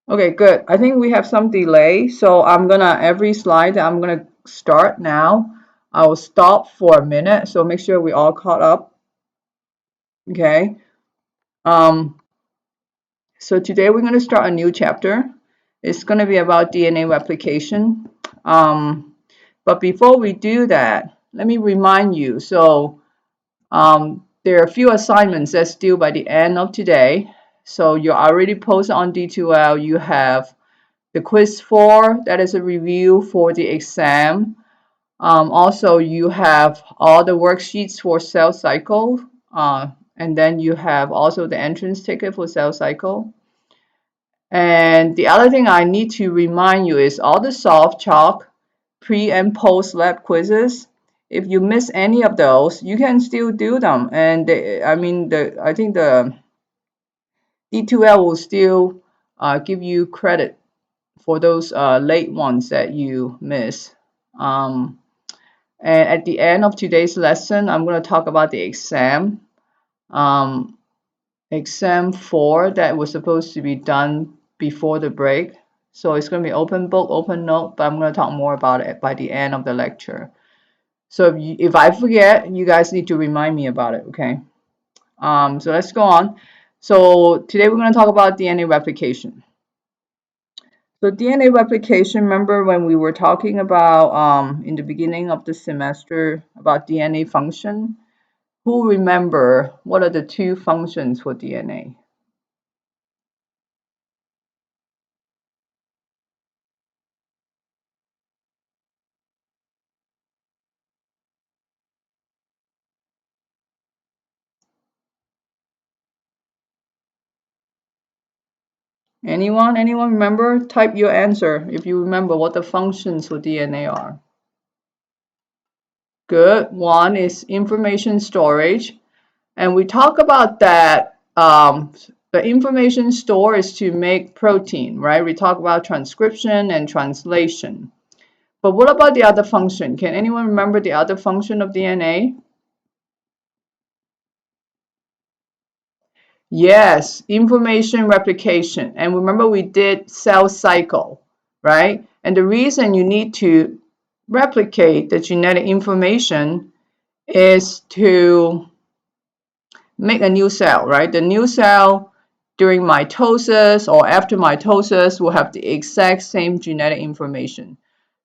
Okay, good. I think we have some delay, so every slide I'm gonna start now. I will stop for a minute, so make sure we all caught up. Okay. Um, so today we're gonna start a new chapter. It's gonna be about DNA replication. But before we do that, let me remind you. There are a few assignments that's due by the end of today. So you're already posted on D2L. You have the quiz 4, that is a review for the exam. Also, you have all the worksheets for cell cycle, and then you have also the entrance ticket for cell cycle. And the other thing I need to remind you is all the soft chalk pre and post lab quizzes. If you miss any of those, you can still do them. And I think the D2L will still give you credit for those late ones that you miss. Um, and at the end of today's lesson, I'm going to talk about the exam. Exam 4 that was supposed to be done before the break. So it's going to be open book, open note, but I'm going to talk more about it by the end of the lecture. So if I forget, you guys need to remind me about it, okay? So let's go on. So today we're going to talk about DNA replication. So DNA replication, remember when we were talking about in the beginning of the semester about DNA function? Who remember what are the two functions for DNA? Anyone? Anyone remember? Type your answer if you remember what the functions for DNA are. Good. One is information storage. And we talk about that. The information store is to make protein, right? We talk about transcription and translation. But what about the other function? Can anyone remember the other function of DNA? Yes, information replication. And remember we did cell cycle, right? And the reason you need to replicate the genetic information is to make a new cell, right? The new cell during mitosis or after mitosis will have the exact same genetic information.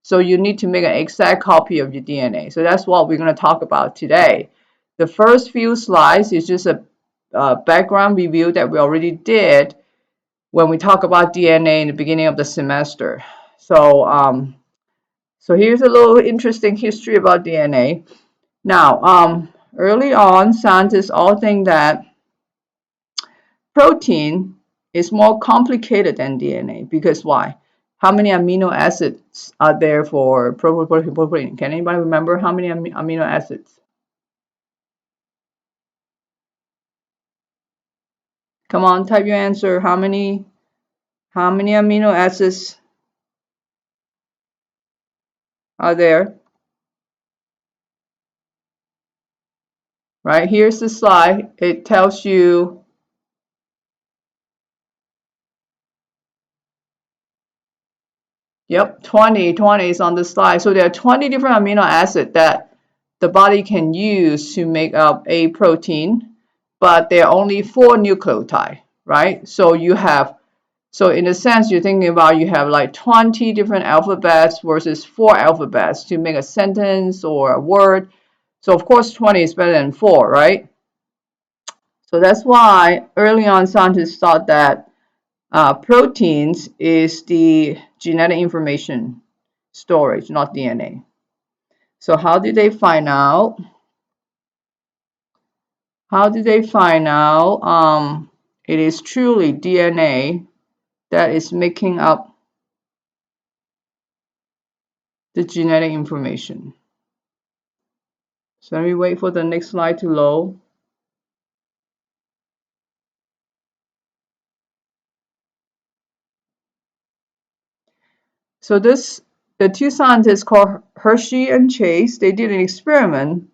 So you need to make an exact copy of your DNA. So that's what we're going to talk about today. The first few slides is just a background review that we already did when we talk about DNA in the beginning of the semester. So here's a little interesting history about DNA. Now, early on, scientists all think that protein is more complicated than DNA because why? How many amino acids are there for protein? Can anybody remember how many amino acids? Come on, type your answer. How many amino acids are there? Right, here's the slide. It tells you, yep, 20 is on the slide. So there are 20 different amino acids that the body can use to make up a protein, but there are only 4 nucleotides, right? So in a sense, you're thinking about you have like 20 different alphabets versus 4 alphabets to make a sentence or a word. So of course 20 is better than 4, right? So that's why early on scientists thought that proteins is the genetic information storage, not DNA. So how did they find out? How did they find out it is truly DNA that is making up the genetic information? So let me wait for the next slide to load. So the two scientists called Hershey and Chase, they did an experiment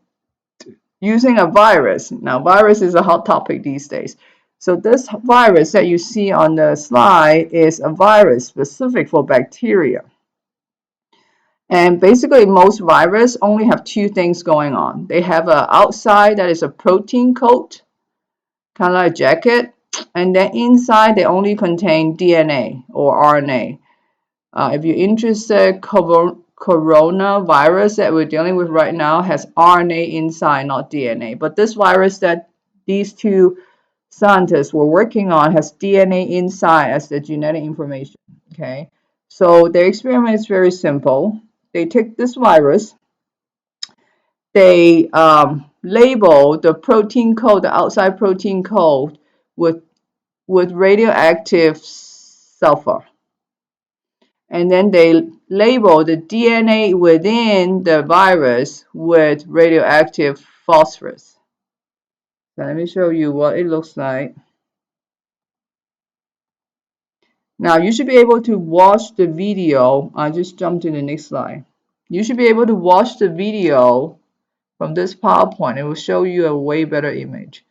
using a virus. Now, virus is a hot topic these days. So this virus that you see on the slide is a virus specific for bacteria. And basically, most viruses only have two things going on. They have an outside that is a protein coat, kind of like a jacket, and then inside they only contain DNA or RNA. If you're interested, coronavirus that we're dealing with right now has RNA inside, not DNA. But this virus that these two scientists were working on has DNA inside as the genetic information. Okay, so their experiment is very simple. They take this virus, they label the protein code, the outside protein code, with radioactive sulfur. And then they label the DNA within the virus with radioactive phosphorus. So let me show you what it looks like. Now you should be able to watch the video. I just jumped to the next slide. You should be able to watch the video from this PowerPoint. It will show you a way better image.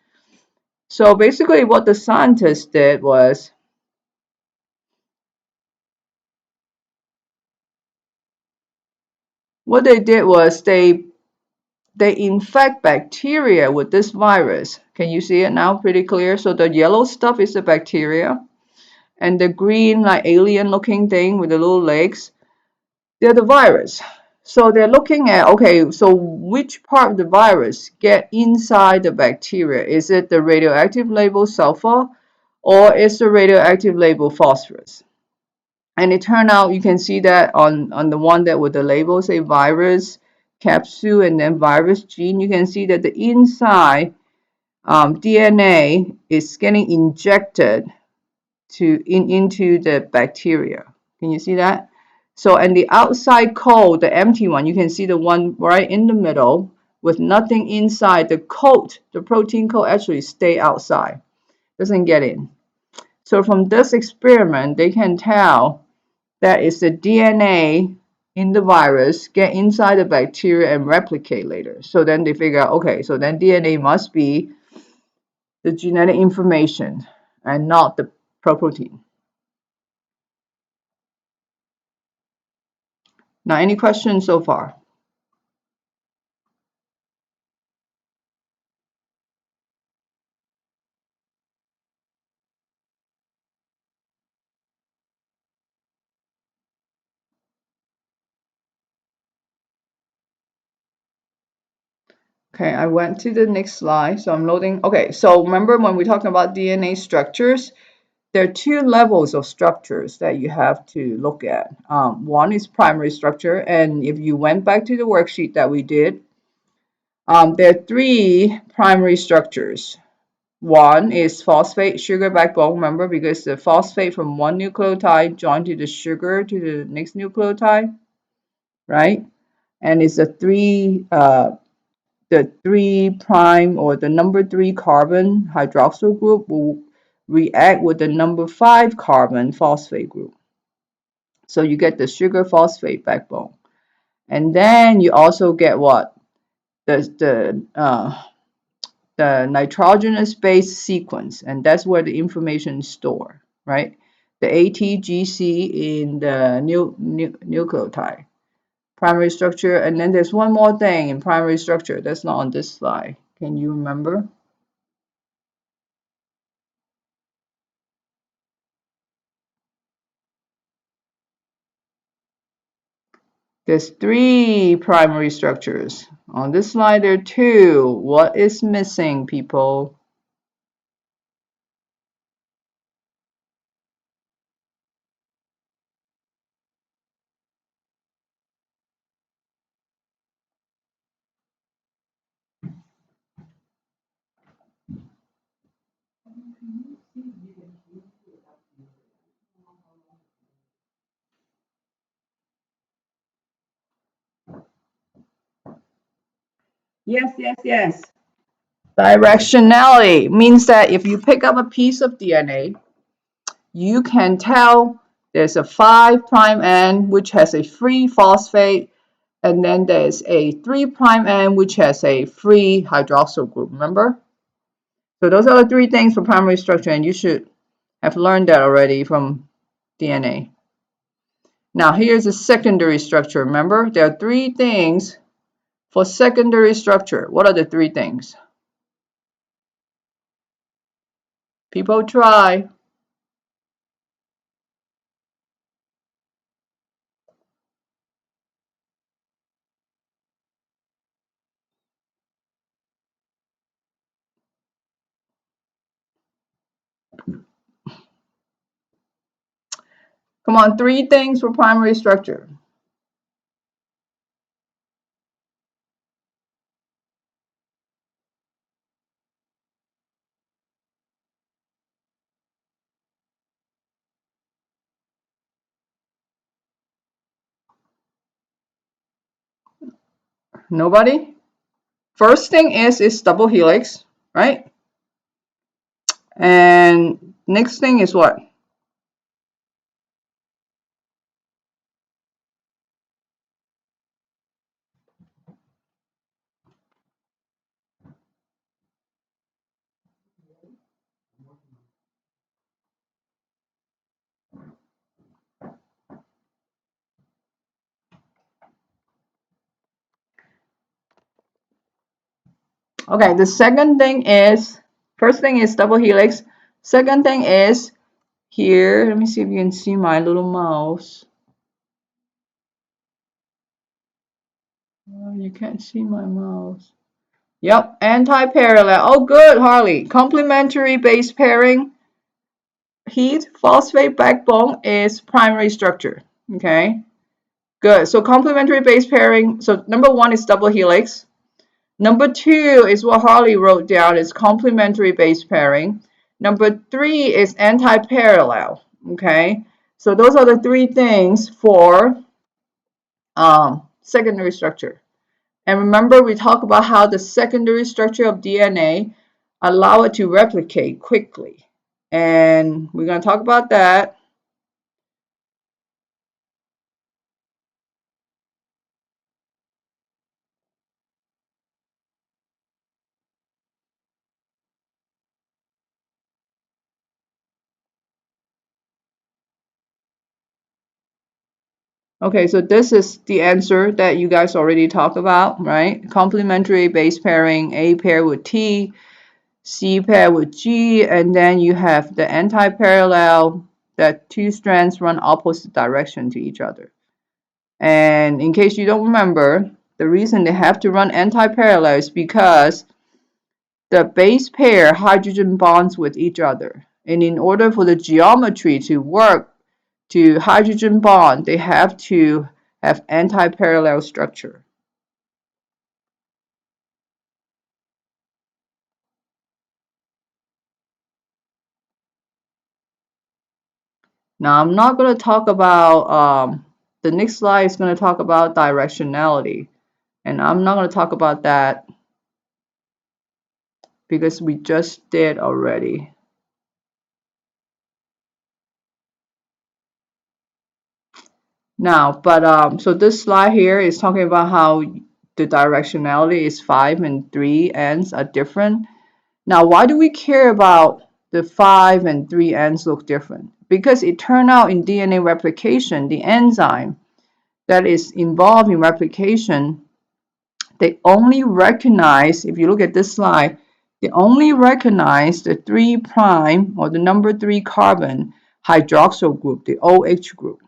So basically what the scientists did was they infect bacteria with this virus. Can you see it now pretty clear? So the yellow stuff is the bacteria, and the green like alien looking thing with the little legs, they're the virus. So they're looking at, okay, so which part of the virus get inside the bacteria? Is it the radioactive label sulfur, or is the radioactive label phosphorus? And it turned out, you can see that on the one that with the label say virus capsule and then virus gene, you can see that the inside DNA is getting injected into the bacteria. Can you see that? So, and the outside code, the empty one, you can see the one right in the middle with nothing inside. The coat, the protein coat actually stay outside, doesn't get in. So from this experiment, they can tell that is the DNA in the virus get inside the bacteria and replicate later. So then they figure out, okay, so then DNA must be the genetic information and not the protein. Now, any questions so far? Okay, I went to the next slide. So I'm loading. Okay, so remember when we talked about DNA structures, there are two levels of structures that you have to look at. One is primary structure, and if you went back to the worksheet that we did, there are three primary structures. One is phosphate sugar backbone, remember, because the phosphate from one nucleotide joined to the sugar to the next nucleotide, right? And it's the 3' or the number 3 carbon hydroxyl group will react with the number 5 carbon phosphate group. So you get the sugar phosphate backbone. And then you also get what? The nitrogenous base sequence, and that's where the information is stored, right? The ATGC in the nucleotide. Primary structure, and then there's one more thing in primary structure that's not on this slide. Can you remember? There's three primary structures. On this slide, there are two. What is missing, people? Yes, yes, yes. Directionality means that if you pick up a piece of DNA, you can tell there's a 5' end which has a free phosphate, and then there's a 3' end which has a free hydroxyl group, remember? So those are the three things for primary structure, and you should have learned that already from DNA. Now here's a secondary structure. Remember, there are three things for secondary structure. What are the three things? People try. Come on, three things for primary structure. Nobody? First thing is double helix, right? And next thing is what? Okay, the second thing is, first thing is double helix. Second thing is here, let me see if you can see my little mouse. Oh, you can't see my mouse. Yep, anti-parallel. Oh, good, Harley. Complementary base pairing. Heat phosphate backbone is primary structure. Okay, good. So complementary base pairing. So number one is double helix. Number two is what Harley wrote down is complementary base pairing. Number three is anti-parallel. Okay, so those are the three things for secondary structure. And remember, we talked about how the secondary structure of DNA allow it to replicate quickly. And we're going to talk about that. Okay, so this is the answer that you guys already talked about, right? Complementary base pairing, A pair with T, C pair with G, and then you have the anti-parallel that two strands run opposite direction to each other. And in case you don't remember, the reason they have to run anti-parallel is because the base pair hydrogen bonds with each other. And in order for the geometry to work to hydrogen bond, they have to have anti-parallel structure. Now, I'm not going to talk about, the next slide is going to talk about directionality. And I'm not going to talk about that because we just did already. Now, but so this slide here is talking about how the directionality is 5 and 3 ends are different. Now, why do we care about the 5 and 3 ends look different? Because it turned out in DNA replication, the enzyme that is involved in replication, they only recognize, if you look at this slide, they only recognize the 3' or the number 3 carbon hydroxyl group, the OH group.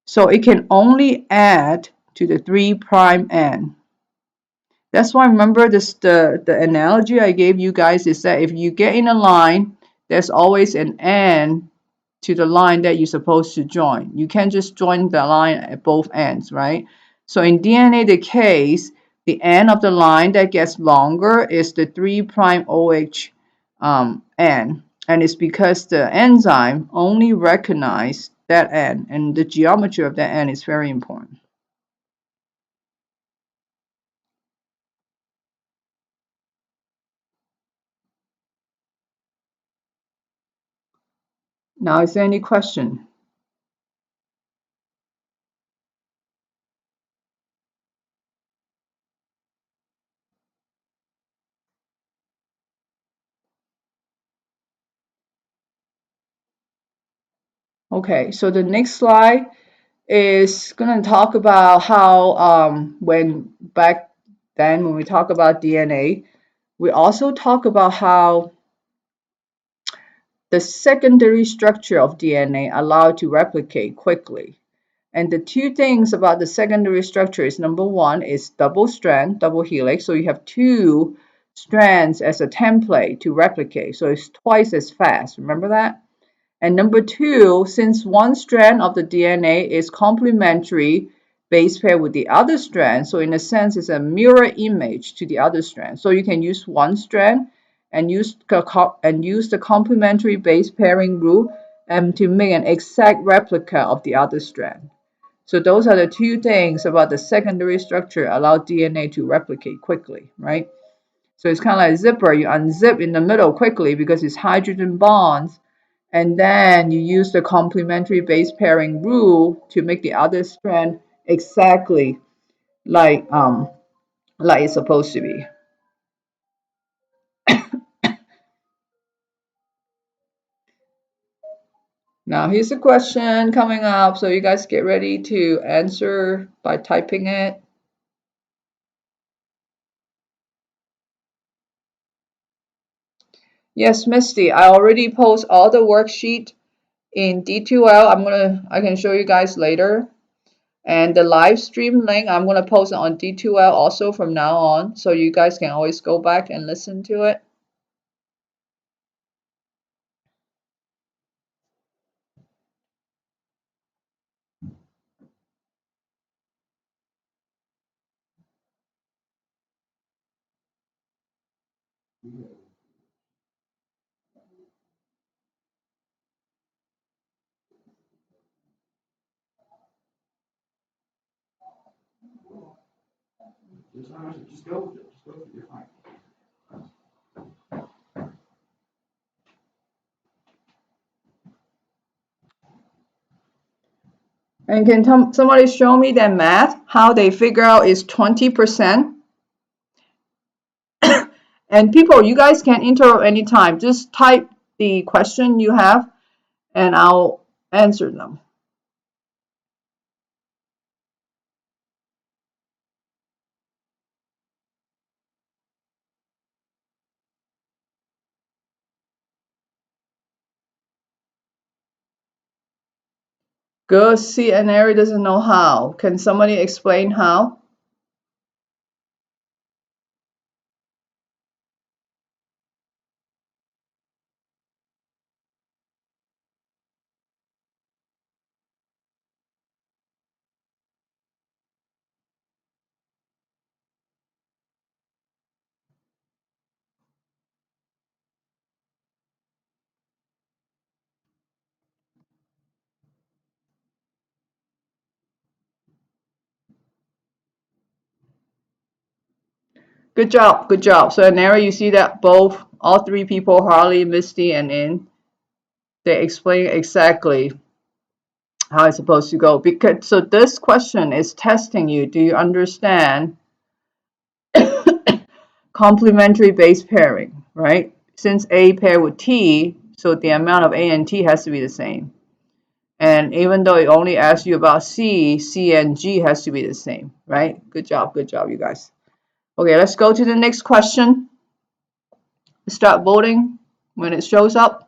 So it can only add to the 3' end. That's why remember this the analogy I gave you guys is that if you get in a line, there's always an end to the line that you're supposed to join. You can't just join the line at both ends, right? So in DNA the case, the end of the line that gets longer is the 3' OH end. And it's because the enzyme only recognizes that end, and the geometry of that end is very important. Now, is there any question? Okay, so the next slide is going to talk about how when back then when we talk about DNA, we also talk about how the secondary structure of DNA allowed to replicate quickly. And the two things about the secondary structure is number one is double strand, double helix. So you have two strands as a template to replicate. So it's twice as fast. Remember that? And number two, since one strand of the DNA is complementary base pair with the other strand, so in a sense, it's a mirror image to the other strand. So you can use one strand and use the complementary base pairing rule to make an exact replica of the other strand. So those are the two things about the secondary structure allow DNA to replicate quickly, right? So it's kind of like a zipper. You unzip in the middle quickly because it's hydrogen bonds, and then you use the complementary base pairing rule to make the other strand exactly like like it's supposed to be. Now here's a question coming up, so you guys get ready to answer by typing it. Yes, Misty, I already post all the worksheet in D2L. I can show you guys later. And the live stream link, I'm gonna post it on D2L also from now on, so you guys can always go back and listen to it. And can somebody show me that math, how they figure out is 20%? And people, you guys can interrupt anytime. Just type the question you have and I'll answer them. Good. See, and Ari doesn't know how. Can somebody explain how? Good job. Good job. So, Nara, you see that all three people, Harley, Misty, and In, they explain exactly how it's supposed to go. Because so this question is testing you. Do you understand complementary base pairing, right? Since A pair with T, so the amount of A and T has to be the same. And even though it only asks you about C, C and G has to be the same, right? Good job, you guys. Okay, let's go to the next question. Start voting when it shows up.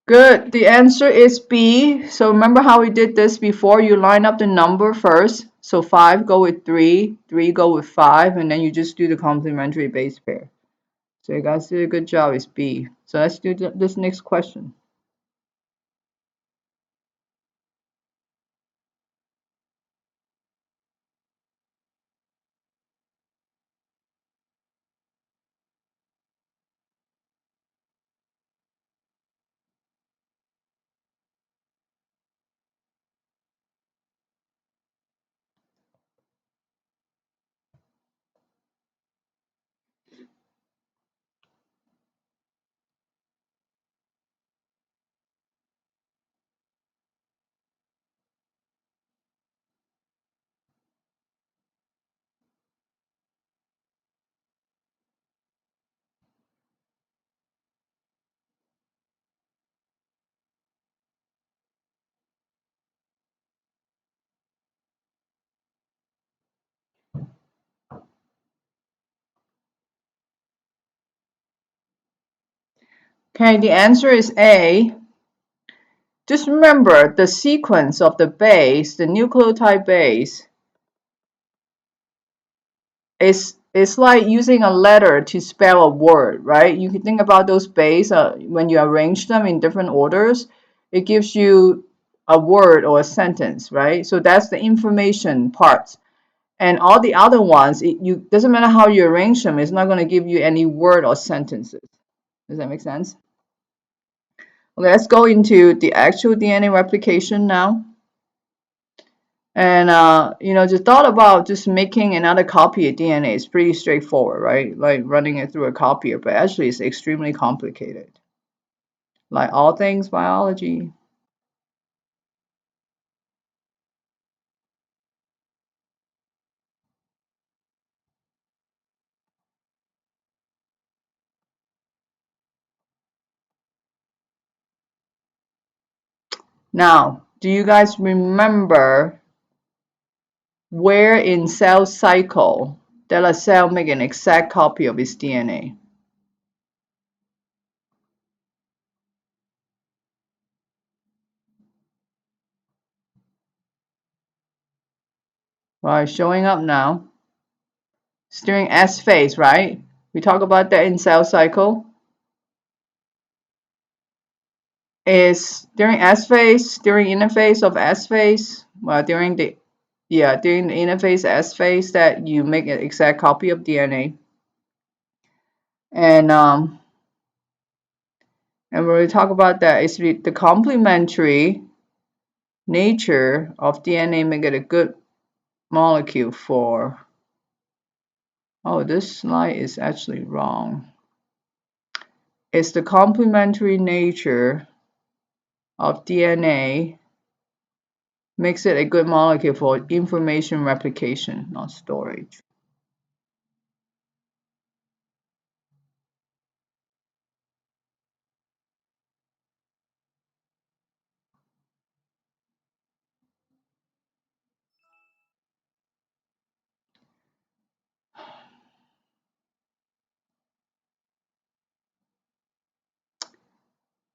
Good. The answer is B. So remember how we did this before? You line up the number first. So 5 go with 3, 3 go with 5, and then you just do the complementary base pair. So you guys did a good job. It's B. So let's do this next question. Okay, the answer is A. Just remember the sequence of the base, the nucleotide base, is like using a letter to spell a word, right? You can think about those base when you arrange them in different orders, it gives you a word or a sentence, right? So that's the information part. And all the other ones, you doesn't matter how you arrange them, it's not going to give you any word or sentences. Does that make sense? Okay, let's go into the actual DNA replication now. And just thought about just making another copy of DNA. It's pretty straightforward, right? Like running it through a copier, but actually it's extremely complicated. Like all things biology. Now, do you guys remember where in cell cycle that a cell make an exact copy of its DNA? Well, it's showing up now. It's during S phase, right? We talk about that in cell cycle. Is during S phase, during interphase of S phase, well, during the interphase S phase that you make an exact copy of DNA. And when we talk about that, it's the complementary nature of DNA make it a good molecule for. Oh, this slide is actually wrong. It's the complementary nature of DNA makes it a good molecule for information replication, not storage.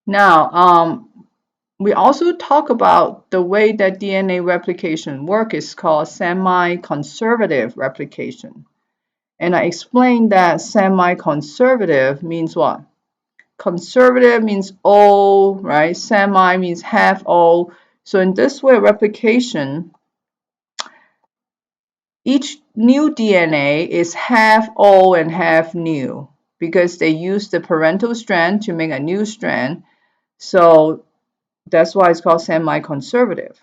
Now, we also talk about the way that DNA replication work is called semi-conservative replication. And I explained that semi-conservative means what? Conservative means all, right? Semi means half all. So in this way, replication, each new DNA is half old and half new because they use the parental strand to make a new strand. So that's why it's called semi-conservative.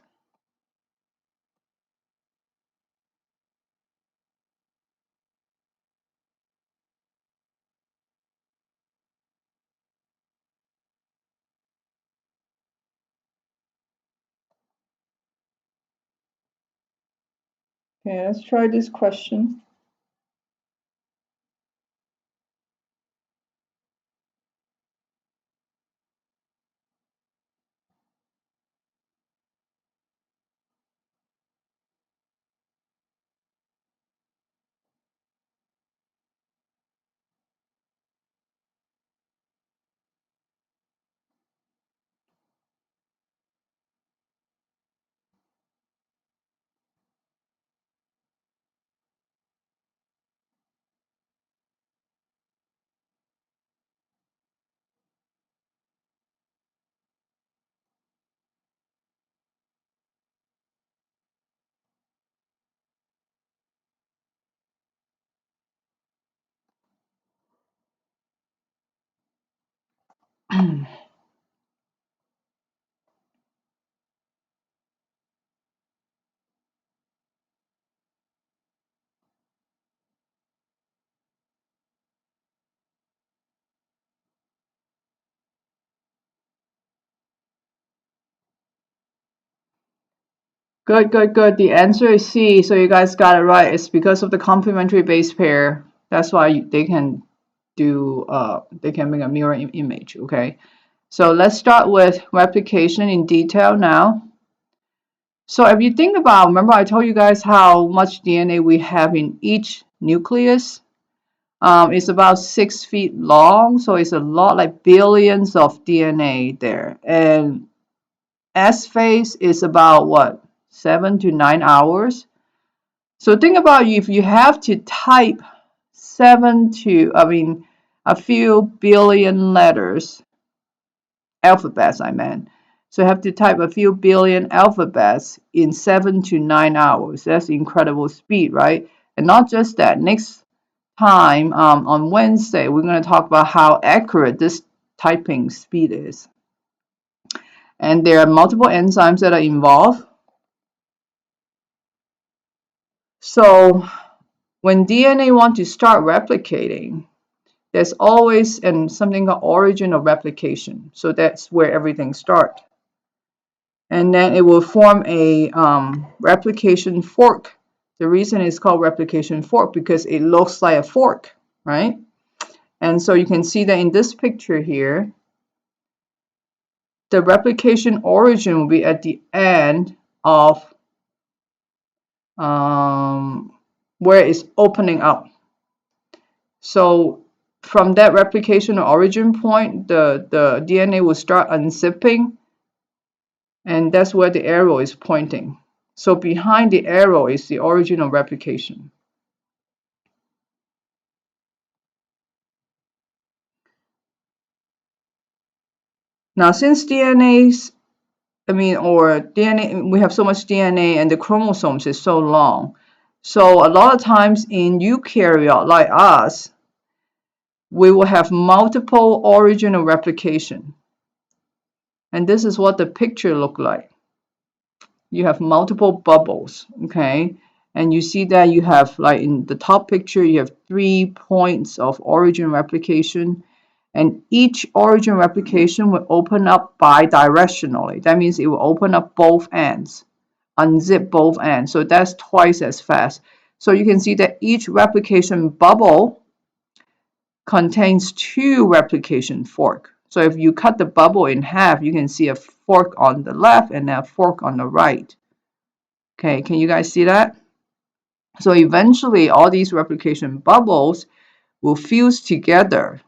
Okay, let's try this question. Good, good, good. The answer is C. So you guys got it right. It's because of the complementary base pair. That's why they can do they can make a mirror image. Okay. So let's start with replication in detail now. So if you think about, remember I told you guys how much DNA we have in each nucleus. It's about 6 feet long, so it's a lot, like billions of DNA there. And S phase is about what, 7 to 9 hours. So think about if you have to type a few billion letters, alphabets, I meant. So you have to type a few billion alphabets in 7 to 9 hours. That's incredible speed, right? And not just that. Next time on Wednesday, we're going to talk about how accurate this typing speed is. And there are multiple enzymes that are involved. So when DNA wants to start replicating, there's always something called origin of replication. So that's where everything starts. And then it will form a replication fork. The reason it's called replication fork because it looks like a fork, right? And so you can see that in this picture here, the replication origin will be at the end of where it's opening up. So from that replication origin point, the DNA will start unzipping, and that's where the arrow is pointing. So behind the arrow is the origin of replication. Now, since we have so much DNA and the chromosomes is so long, so a lot of times in eukaryote like us, we will have multiple origin of replication. And this is what the picture look like. You have multiple bubbles, okay? And you see that you have, like in the top picture, you have 3 points of origin replication. And each origin replication will open up bidirectionally. That means it will open up both ends, unzip both ends. So that's twice as fast. So you can see that each replication bubble contains 2 replication fork. So if you cut the bubble in half, you can see a fork on the left and a fork on the right. Okay, can you guys see that? So eventually all these replication bubbles will fuse together.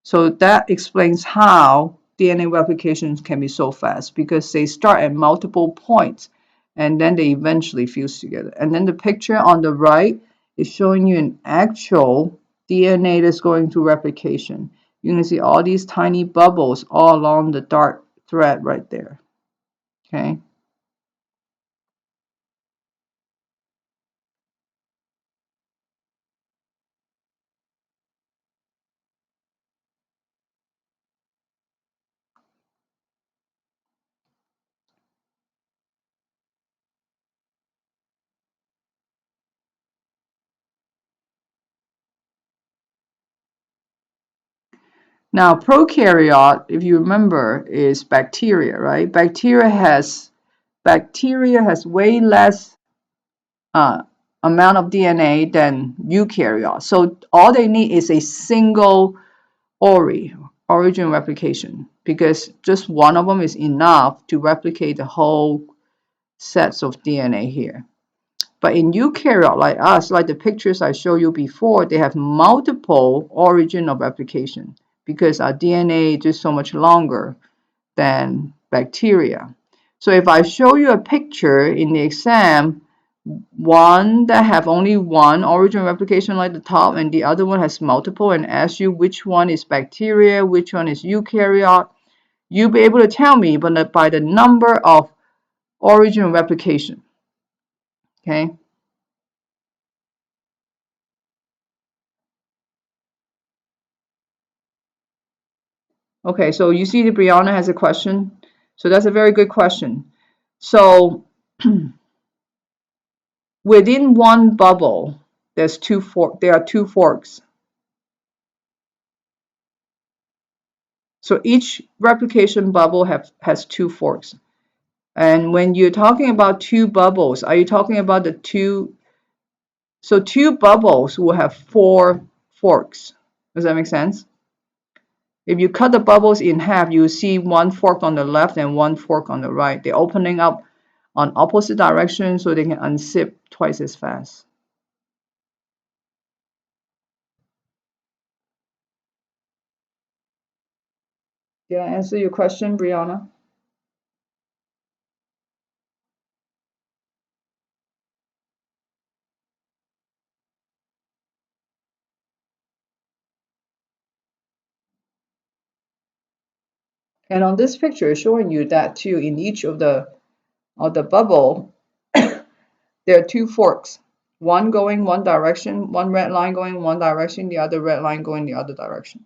So that explains how DNA replications can be so fast, because they start at multiple points and then they eventually fuse together. And then the picture on the right is showing you an actual DNA that's going through replication. You can see all these tiny bubbles all along the dark thread right there. Okay. Now, prokaryote, if you remember, is bacteria, right? Bacteria has way less amount of DNA than eukaryote. So all they need is a single origin replication, because just one of them is enough to replicate the whole sets of DNA here. But in eukaryote like us, like the pictures I showed you before, they have multiple origin of replication because our DNA is just so much longer than bacteria. So if I show you a picture in the exam, one that have only one origin replication like the top and the other one has multiple, and ask you which one is bacteria, which one is eukaryote, you'll be able to tell me by the number of origin replication. Okay. Okay, so you see that Brianna has a question. So that's a very good question. So within one bubble, there are two forks. So each replication bubble has two forks. And when you're talking about two bubbles, are you talking about the two? So two bubbles will have four forks. Does that make sense? If you cut the bubbles in half, you see one fork on the left and one fork on the right. They're opening up on opposite directions so they can unzip twice as fast. Did I answer your question, Brianna? And on this picture, it's showing you that too. In each of the bubble, there are two forks. One going one direction, one red line going one direction, the other red line going the other direction.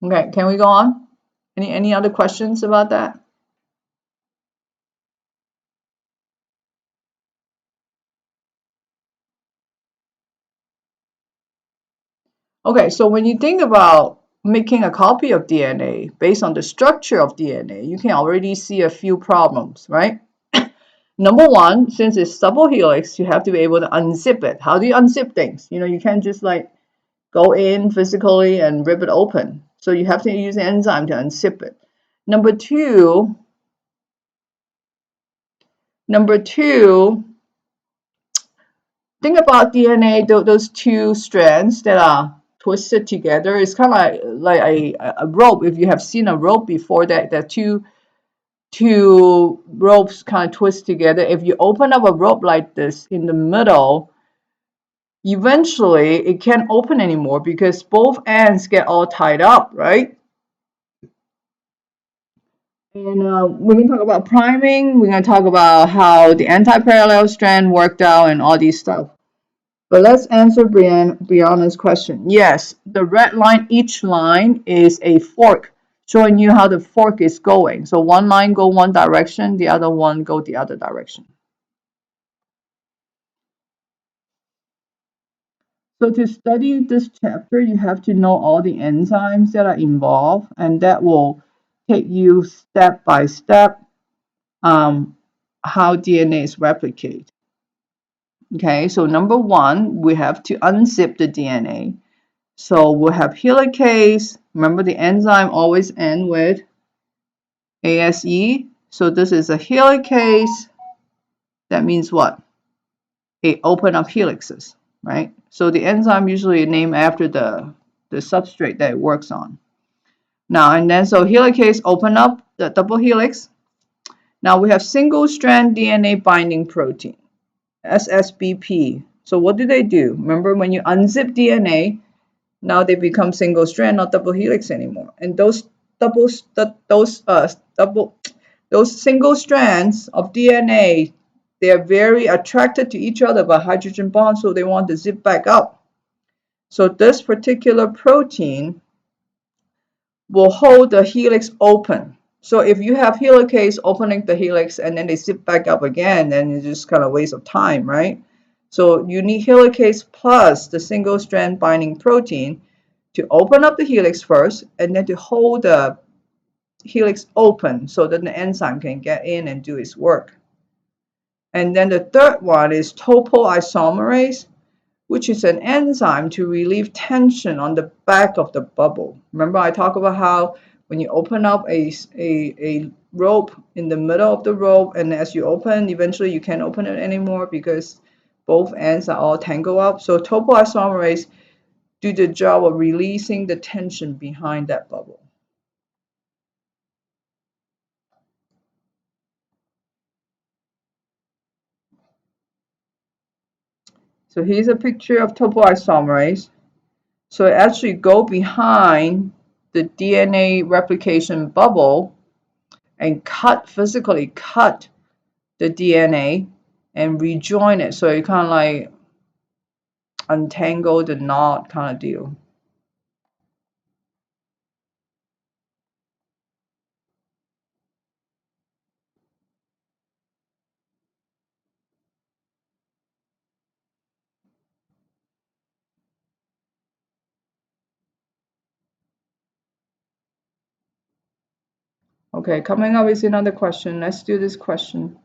Okay, can we go on? Any other questions about that? Okay, so when you think about making a copy of DNA based on the structure of DNA, you can already see a few problems, right? Number one, since it's double helix, you have to be able to unzip it. How do you unzip things? You can't just like go in physically and rip it open. So you have to use an enzyme to unzip it. Number two, think about DNA, those two strands that are twisted together. It's kind of like a rope. If you have seen a rope before, that two ropes kind of twist together. If you open up a rope like this in the middle, eventually it can't open anymore because both ends get all tied up, right? And we're going to talk about priming. We're going to talk about how the anti-parallel strand worked out and all these stuff. But let's answer Brianna's question. Yes, the red line, each line is a fork showing you how the fork is going. So one line go one direction, the other one go the other direction. So to study this chapter, you have to know all the enzymes that are involved, and that will take you step by step how DNA is replicated. Okay, so number one, we have to unzip the DNA. So we'll have helicase. Remember, the enzyme always end with ASE. So this is a helicase. That means what? It open up helixes, right? So the enzyme usually named after the substrate that it works on. Now, and then so helicase open up the double helix. Now we have single strand DNA binding protein, SSBP. So what do they do? Remember, when you unzip DNA, now they become single strand, not double helix anymore. And those single strands of DNA, they are very attracted to each other by hydrogen bonds, so they want to zip back up. So this particular protein will hold the helix open. So if you have helicase opening the helix and then they zip back up again, then it's just kind of a waste of time, right? So you need helicase plus the single strand binding protein to open up the helix first and then to hold the helix open so that the enzyme can get in and do its work. And then the third one is topoisomerase, which is an enzyme to relieve tension on the back of the bubble. Remember, I talked about how when you open up a rope in the middle of the rope, and as you open, eventually you can't open it anymore because both ends are all tangled up. So topoisomerase do the job of releasing the tension behind that bubble. So here's a picture of topoisomerase. So it actually go behind the DNA replication bubble and physically cut the DNA and rejoin it. So you kind of like untangle the knot kind of deal. Okay, coming up is another question. Let's do this question.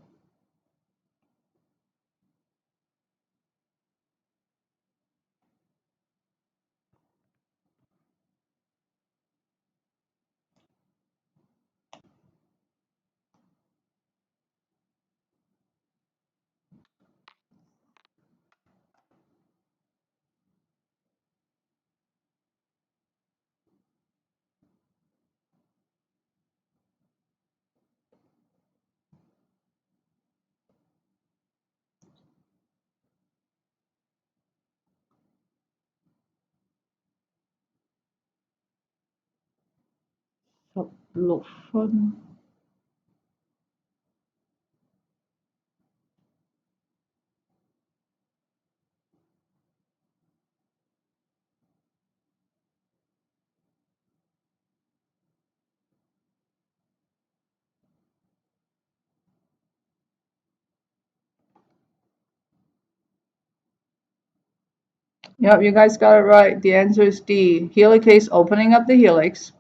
Yep, you guys got it right. The answer is D. Helicase opening up the helix,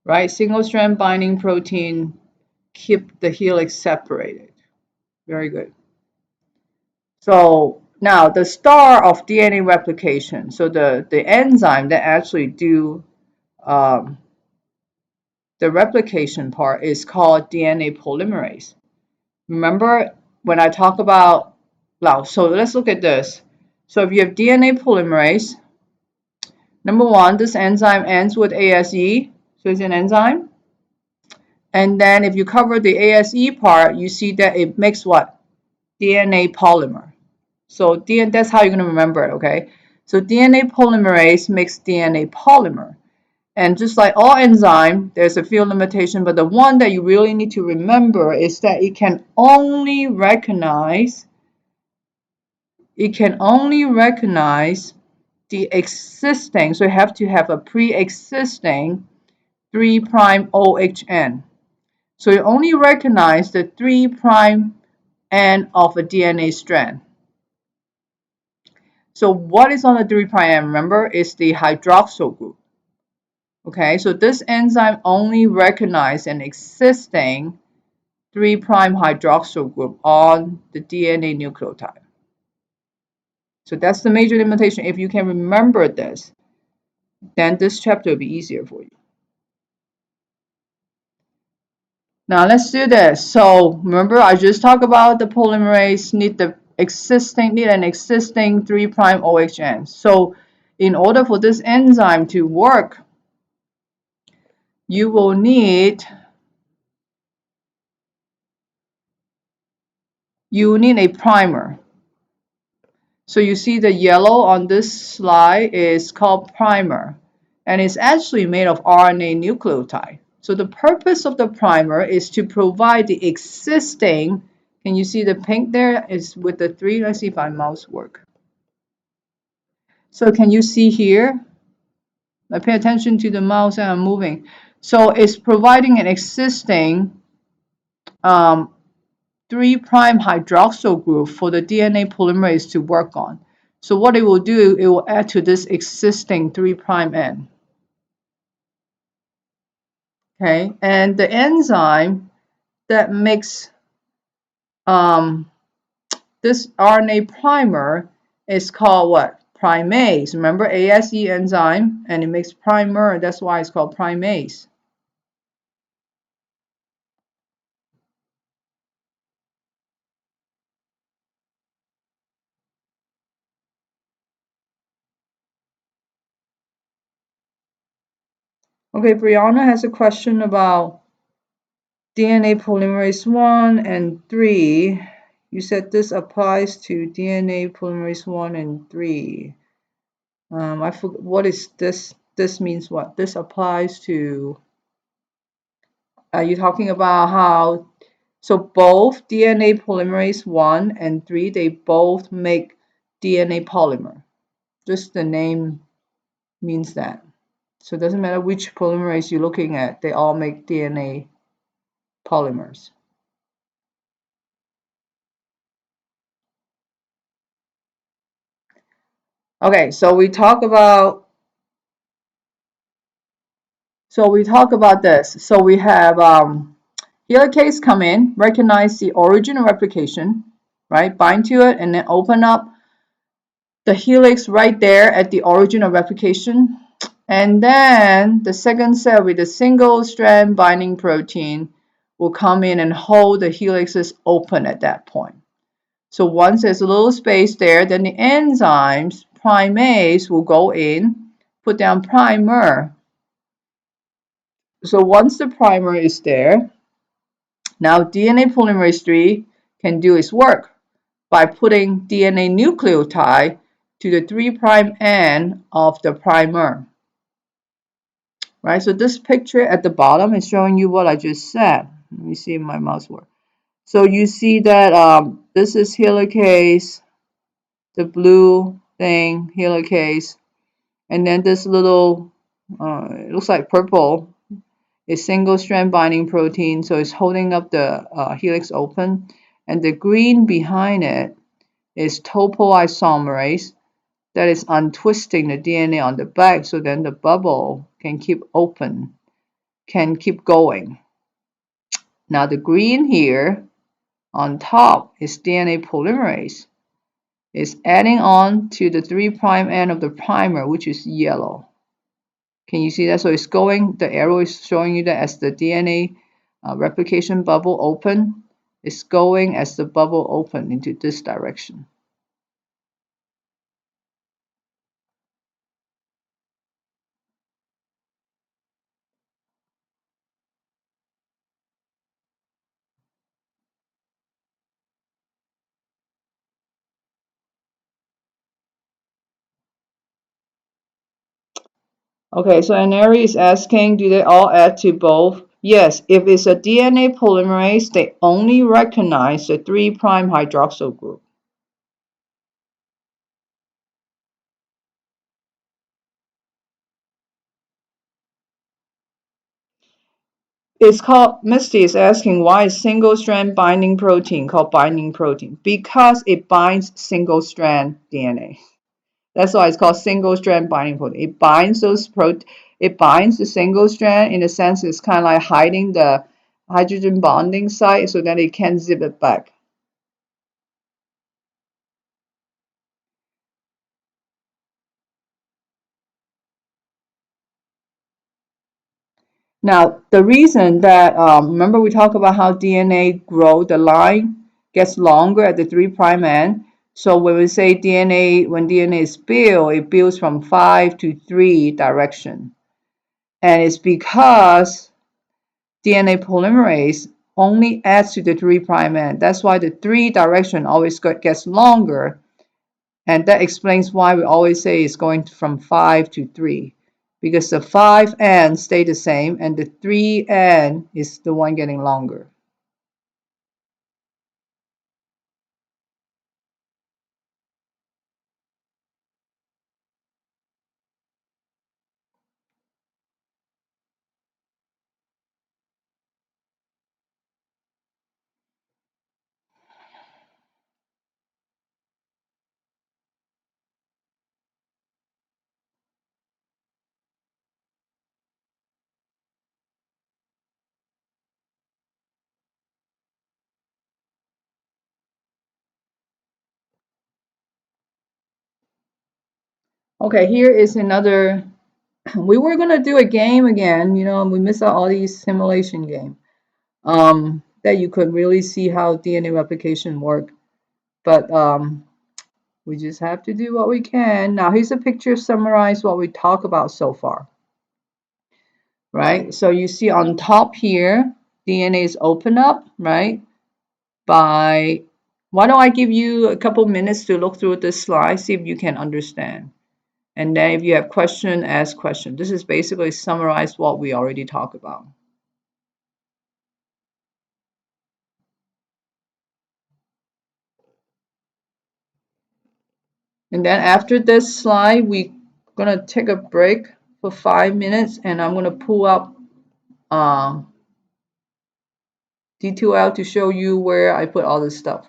right? Single strand binding protein keep the helix separated. Very good. So now the star of DNA replication. So the enzyme that actually do um, the replication part is called DNA polymerase. Remember when I talk about, well, so let's look at this. So if you have DNA polymerase, number one, this enzyme ends with ASE, so it's an enzyme. And then if you cover the ASE part, you see that it makes what? DNA polymer. So that's how you're going to remember it, okay? So DNA polymerase makes DNA polymer. And just like all enzyme, there's a few limitations, but the one that you really need to remember is that it can only recognize the existing, so you have to have a pre-existing 3' OHN. So you only recognize the 3' end of a DNA strand. So what is on the 3' end? Remember, it's the hydroxyl group. Okay, so this enzyme only recognizes an existing 3' hydroxyl group on the DNA nucleotide. So that's the major limitation. If you can remember this, then this chapter will be easier for you. Now let's do this. So remember, I just talked about the polymerase need an existing 3' OHN. So in order for this enzyme to work, you will need a primer. So you see the yellow on this slide is called primer, and it's actually made of RNA nucleotide. So the purpose of the primer is to provide the existing, can you see the pink there is with the 3? Let's see if my mouse works. So can you see here? I pay attention to the mouse and I'm moving. So it's providing an existing 3' hydroxyl group for the DNA polymerase to work on. So what it will do, it will add to this existing 3' end. Okay, and the enzyme that makes this RNA primer is called what? Primase. Remember ASE enzyme, and it makes primer. That's why it's called primase. Okay, Brianna has a question about DNA polymerase 1 and 3. You said this applies to DNA polymerase 1 and 3. I forgot, what is this? This means what? This applies to, are you talking about how So both DNA polymerase 1 and 3, they both make DNA polymer. Just the name means that. So it doesn't matter which polymerase you're looking at, they all make DNA polymers. Okay, so we talk about this. So we have helicase come in, recognize the origin of replication, right? Bind to it and then open up the helix right there at the origin of replication. And then the second cell with a single strand binding protein will come in and hold the helixes open at that point. So once there's a little space there, then the enzymes, primase, will go in, put down primer. So once the primer is there, now DNA polymerase 3 can do its work by putting DNA nucleotide to the 3' end of the primer. Right, so this picture at the bottom is showing you what I just said. Let me see if my mouse works. So you see that this is helicase, the blue thing, helicase, and then this little, it looks like purple, is single strand binding protein, so it's holding up the helix open, and the green behind it is topoisomerase that is untwisting the DNA on the back, so then the bubble can keep open, can keep going. Now the green here on top is DNA polymerase. It's adding on to the 3' end of the primer, which is yellow. Can you see that? So it's going, the arrow is showing you that as the DNA replication bubble open, it's going as the bubble open into this direction. Okay, so Aneri is asking, do they all add to both? Yes, if it's a DNA polymerase, they only recognize the 3' hydroxyl group. It's called, Misty is asking, why is single strand binding protein called binding protein? Because it binds single strand DNA. That's why it's called single strand binding protein. It binds it binds the single strand, in a sense it's kind of like hiding the hydrogen bonding site so that it can zip it back. Now, the reason that, remember we talked about how DNA grow, the line gets longer at the 3' end. So when we say DNA, when DNA is built, it builds from 5 to 3 direction. And it's because DNA polymerase only adds to the 3' end. That's why the 3 direction always gets longer. And that explains why we always say it's going from 5 to 3. Because the 5 end stay the same and the 3 end is the one getting longer. Okay, here is another. We were going to do a game again, you know, and we missed out all these simulation game that you could really see how DNA replication work. But we just have to do what we can. Now, here's a picture summarize what we talked about so far. Right? So you see on top here, DNA is open up, right? By, why don't I give you a couple minutes to look through this slide, see if you can understand. And then if you have question, ask question. This is basically summarize what we already talked about. And then after this slide, we're gonna take a break for 5 minutes, and I'm gonna pull up D2L to show you where I put all this stuff.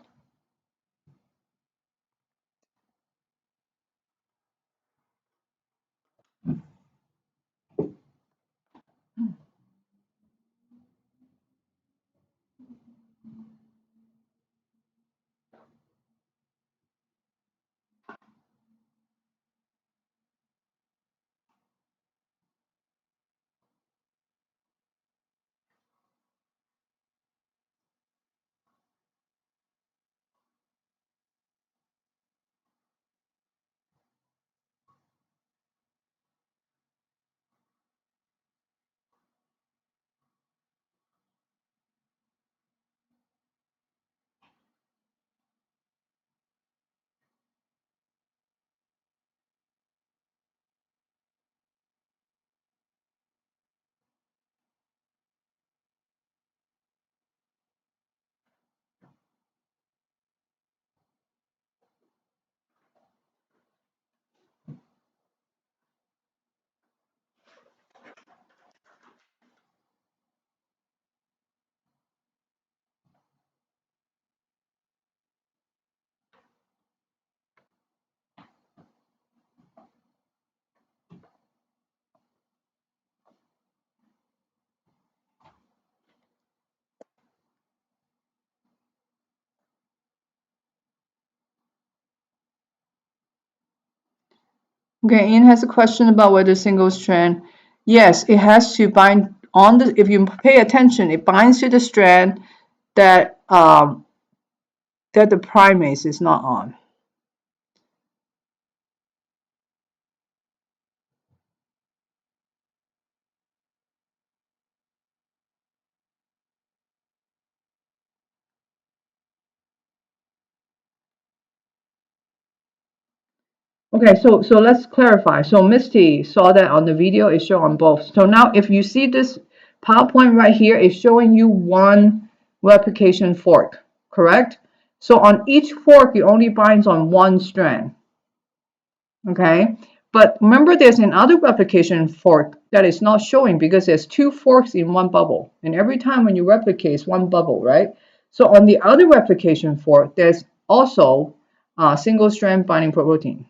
Okay, Ian has a question about whether single strand. Yes, it has to bind on the, if you pay attention, it binds to the strand that that the primase is not on. Okay, so let's clarify. So Misty saw that on the video, it showed on both. So now if you see this PowerPoint right here, it's showing you one replication fork, correct? So on each fork, it only binds on one strand, okay? But remember there's another replication fork that is not showing because there's two forks in one bubble. And every time when you replicate, it's one bubble, right? So on the other replication fork, there's also a single strand binding protein.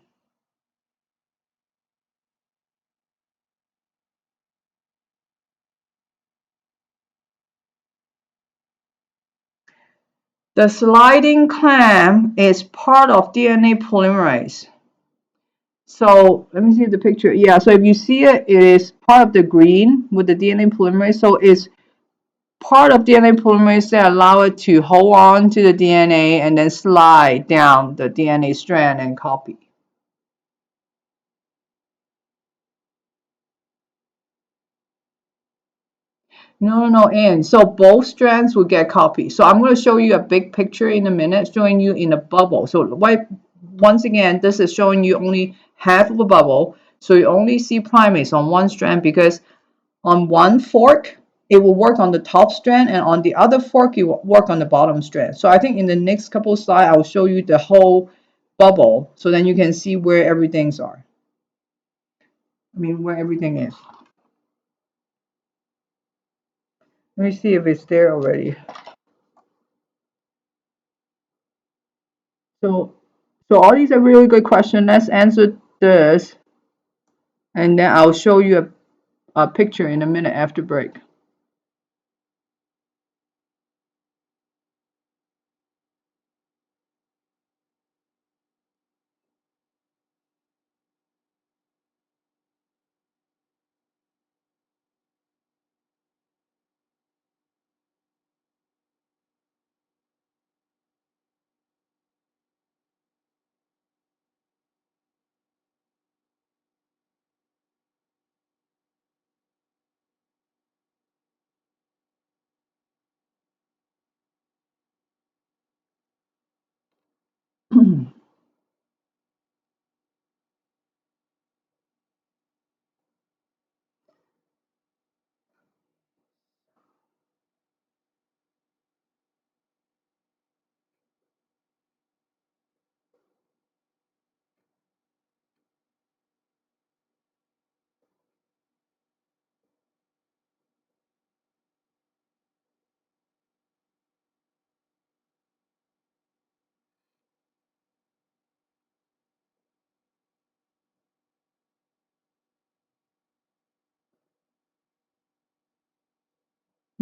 The sliding clamp is part of DNA polymerase. So let me see the picture. Yeah, so if you see it, it is part of the green with the DNA polymerase. So it's part of DNA polymerase that allow it to hold on to the DNA and then slide down the DNA strand and copy. No, and so both strands will get copied. So I'm going to show you a big picture in a minute, showing you in a bubble. So once again, this is showing you only half of a bubble. So you only see primates on one strand because on one fork, it will work on the top strand, and on the other fork, it will work on the bottom strand. So I think in the next couple of slides, I will show you the whole bubble so then you can see where everything's are. I mean, where everything is. Let me see if it's there already. So, so all these are really good questions. Let's answer this, and then I'll show you a picture in a minute after break.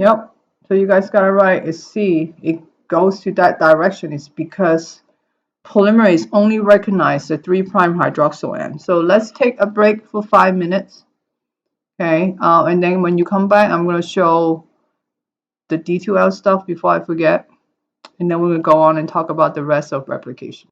Yep. So you guys got it right. It's C. It goes to that direction. It's because polymerase only recognize the 3' hydroxyl end. So let's take a break for 5 minutes. Okay. And then when you come back, I'm going to show the D2L stuff before I forget. And then we're going to go on and talk about the rest of replication.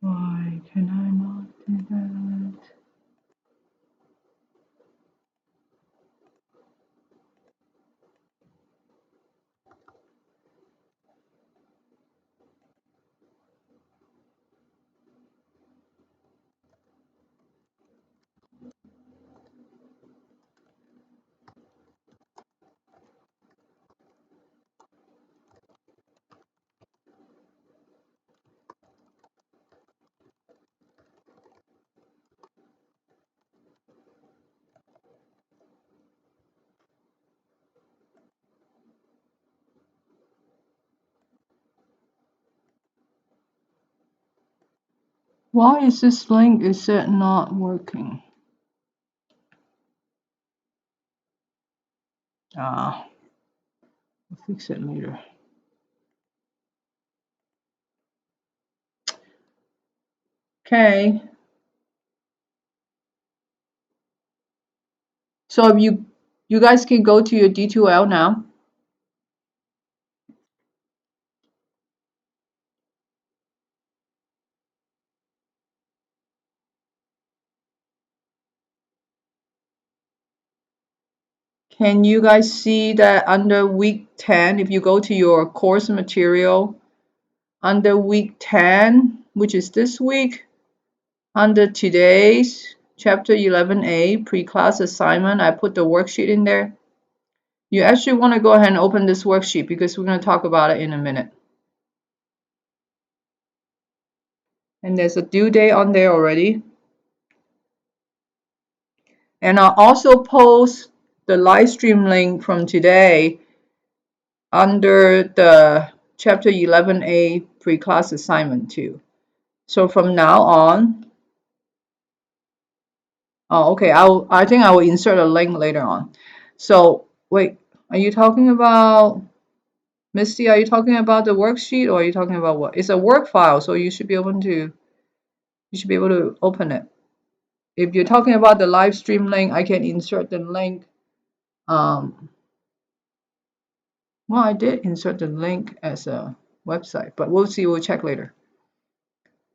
Why can I not do that? Why is this link, is it not working? Ah. I'll fix it later. Okay. So if you guys can go to your D2L now. Can you guys see that under week 10, if you go to your course material, under week 10, which is this week, under today's chapter 11A pre-class assignment, I put the worksheet in there. You actually want to go ahead and open this worksheet because we're going to talk about it in a minute. And there's a due date on there already. And I'll also post the live stream link from today under the chapter 11A pre-class assignment too. So from now on, oh, okay, I think I will insert a link later on. So wait, are you talking about, Misty, are you talking about the worksheet or are you talking about what? It's a work file, so you should be able to open it. If you're talking about the live stream link, I can insert the link. Well, I did insert the link as a website, but we'll see, we'll check later.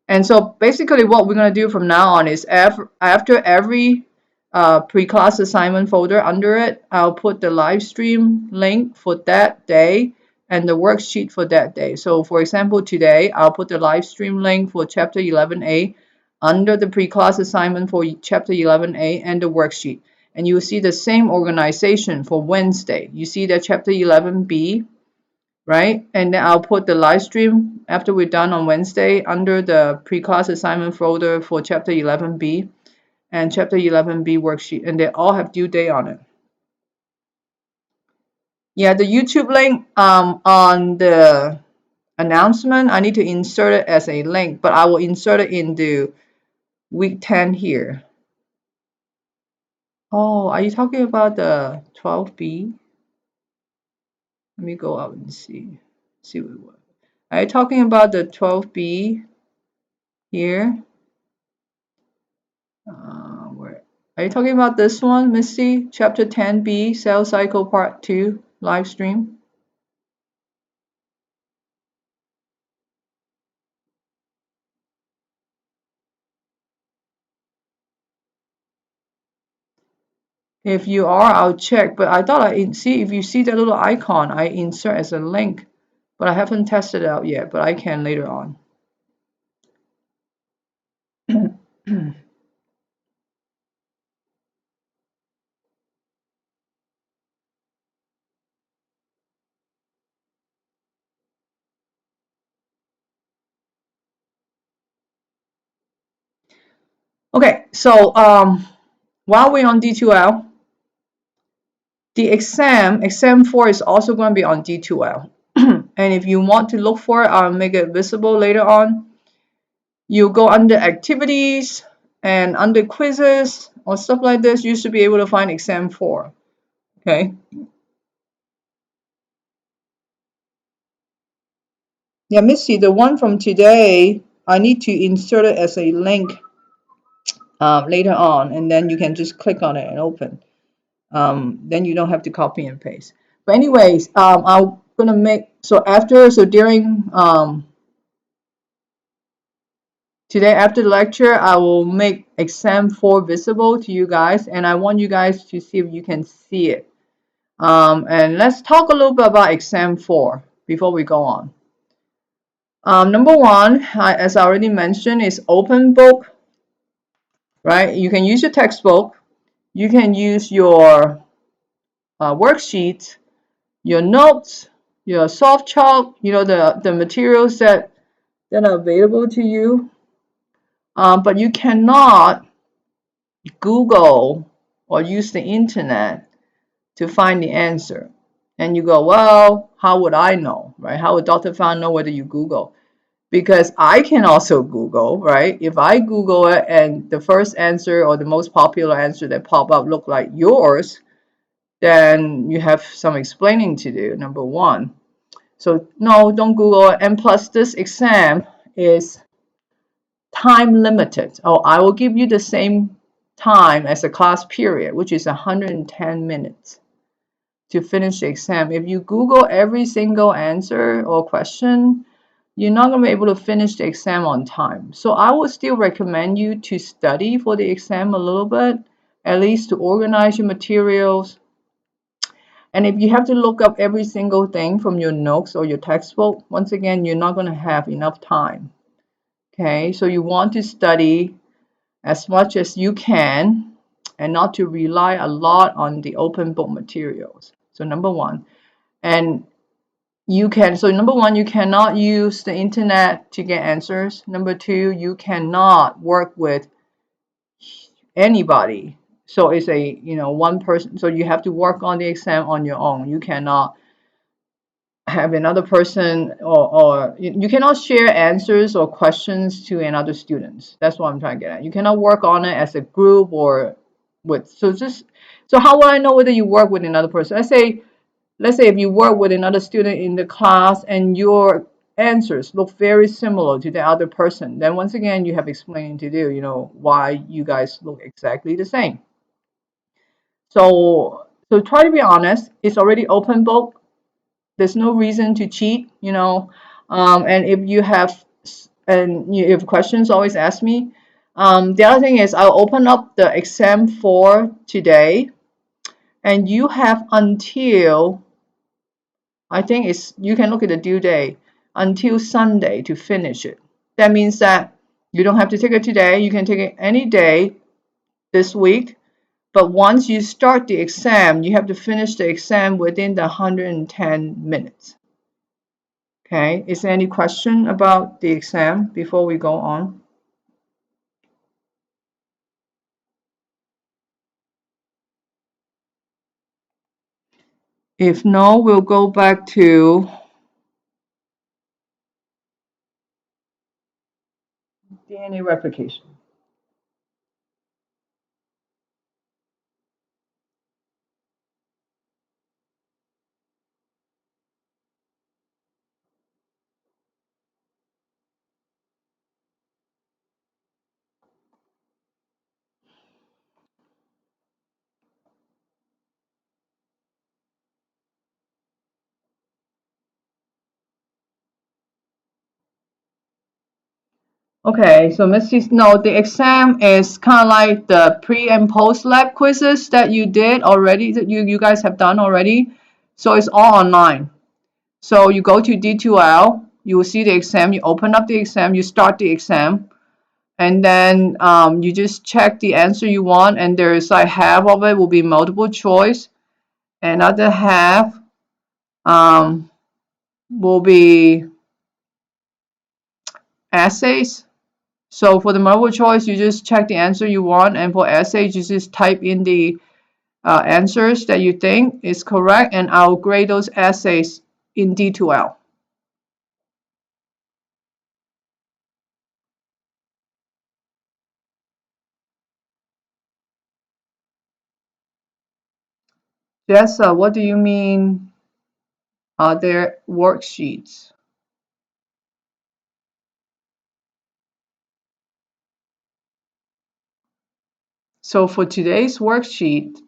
And so basically what we're going to do from now on is after every pre-class assignment folder under it, I'll put the live stream link for that day and the worksheet for that day. So for example, today, I'll put the live stream link for chapter 11A under the pre-class assignment for chapter 11A and the worksheet. And you'll see the same organization for Wednesday. You see that chapter 11B, right? And then I'll put the live stream after we're done on Wednesday under the pre-class assignment folder for chapter 11B and chapter 11B worksheet, and they all have due date on it. Yeah, the YouTube link on the announcement, I need to insert it as a link, but I will insert it into week 10 here. Oh, are you talking about the 12B? Let me go up and see what. Are you talking about the 12B here? Where are you talking about this one, Misty? Chapter 10B, Sales Cycle Part 2, live stream? If you are, I'll check. But I thought see if you see the little icon, I insert as a link. But I haven't tested it out yet, but I can later on. Okay, so while we're on D2L, the exam 4 is also going to be on D2L. And if you want to look for it, I'll make it visible later on. You go under activities and under quizzes or stuff like this, you should be able to find exam 4. Okay. Yeah, Missy, the one from today, I need to insert it as a link later on, and then you can just click on it and open. Then you don't have to copy and paste. But anyways, I'm gonna make so during today after the lecture, I will make exam 4 visible to you guys, and I want you guys to see if you can see it. And let's talk a little bit about exam 4 before we go on. Number one, as I already mentioned, is open book, right? You can use your textbook, you can use your worksheets, your notes, your soft chalk, the materials that are available to you. But you cannot Google or use the internet to find the answer. And you go, well, how would I know, right? How would Dr. Fan know whether you Google? Because I can also Google, right? If I Google it and the first answer or the most popular answer that pop up look like yours, then you have some explaining to do, number one. So no, don't Google it. And plus this exam is time limited. Oh, I will give you the same time as a class period, which is 110 minutes to finish the exam. If you Google every single answer or question, you're not going to be able to finish the exam on time. So I would still recommend you to study for the exam a little bit, at least to organize your materials. And if you have to look up every single thing from your notes or your textbook, once again, you're not going to have enough time. Okay, so you want to study as much as you can and not to rely a lot on the open book materials. So number one, and number one, you cannot use the internet to get answers. Number two, you cannot work with anybody. So it's a, one person. So you have to work on the exam on your own. You cannot have another person, or you cannot share answers or questions to another students. That's what I'm trying to get at. You cannot work on it as a group or with, so how will I know whether you work with another person? Let's say if you work with another student in the class and your answers look very similar to the other person, then once again you have explaining to do, why you guys look exactly the same. So try to be honest. It's already open book. There's no reason to cheat, and if you have if questions, always ask me. The other thing is I'll open up the exam for today, and you have until, I think you can look at the due date, until Sunday to finish it. That means that you don't have to take it today. You can take it any day this week. But once you start the exam, you have to finish the exam within the 110 minutes. Okay, is there any question about the exam before we go on? If no, we'll go back to DNA replication. Okay, so Missy, no, the exam is kind of like the pre and post lab quizzes that you did already, that you guys have done already. So it's all online. So you go to D2L, you will see the exam, you open up the exam, you start the exam, and then you just check the answer you want, and there's like half of it will be multiple choice, and other half will be essays. So for the multiple choice, you just check the answer you want, and for essays, you just type in the answers that you think is correct, and I'll grade those essays in D2L. Jessa, what do you mean? Are there worksheets? So for today's worksheet,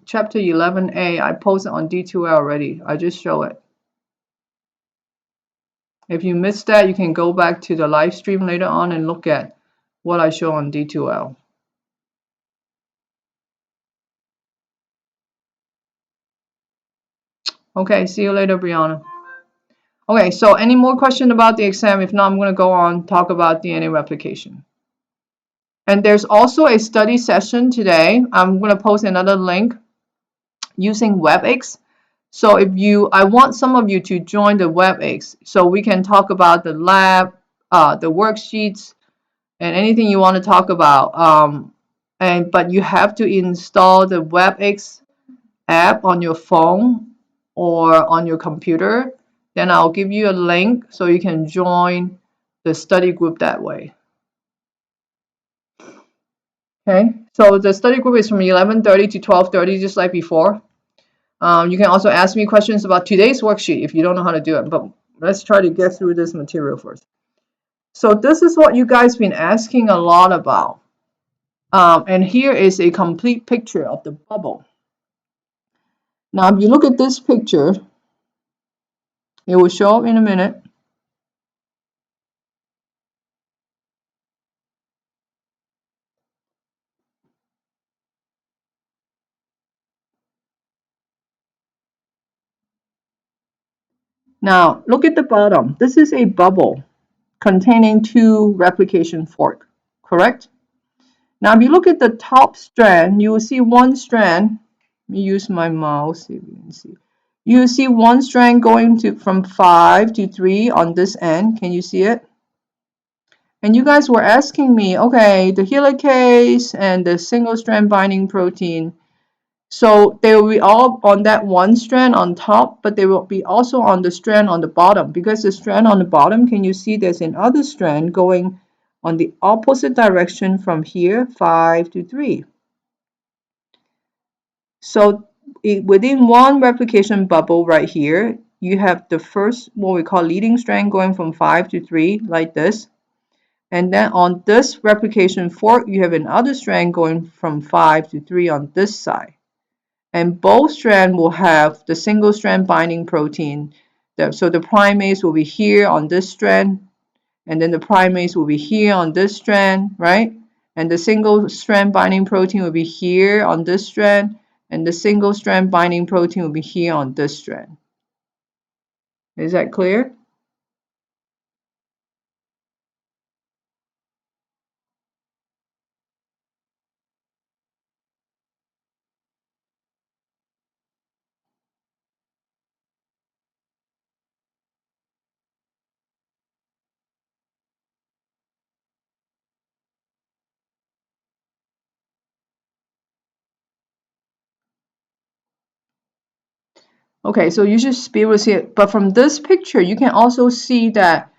chapter 11A, I posted on D2L already. I just show it. If you missed that, you can go back to the live stream later on and look at what I show on D2L. Okay, see you later, Brianna. Okay, so any more question about the exam? If not, I'm going to go on talk about DNA replication. And there's also a study session today. I'm going to post another link using WebEx. So I want some of you to join the WebEx so we can talk about the lab, the worksheets, and anything you want to talk about. But you have to install the WebEx app on your phone or on your computer. Then I'll give you a link so you can join the study group that way. Okay, so the study group is from 11:30 to 12:30, just like before. You can also ask me questions about today's worksheet if you don't know how to do it, but let's try to get through this material first. So this is what you guys been asking a lot about. And here is a complete picture of the bubble. Now, if you look at this picture, it will show up in a minute. Now, look at the bottom. This is a bubble containing two replication fork, correct? Now, if you look at the top strand, you will see one strand. Let me use my mouse, see if you can see. You see one strand going from 5 to 3 on this end. Can you see it? And you guys were asking me, okay, the helicase and the single strand binding protein. So they will be all on that one strand on top, but they will be also on the strand on the bottom, because the strand on the bottom, can you see there's another strand going on the opposite direction from here, 5 to 3. So within one replication bubble right here, you have the first, what we call leading strand, going from 5 to 3 like this. And then on this replication fork, you have another strand going from 5 to 3 on this side. And both strands will have the single strand binding protein. So the primase will be here on this strand, and then the primase will be here on this strand, right? And the single strand binding protein will be here on this strand, and the single strand binding protein will be here on this strand. Is that clear? Okay, so you should be able to see it. But from this picture, you can also see that,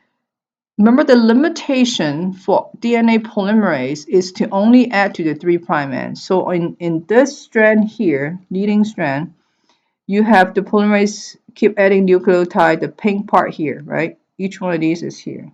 remember, the limitation for DNA polymerase is to only add to the 3' end. So in this strand here, leading strand, you have the polymerase keep adding nucleotide, the pink part here, right? Each one of these is here.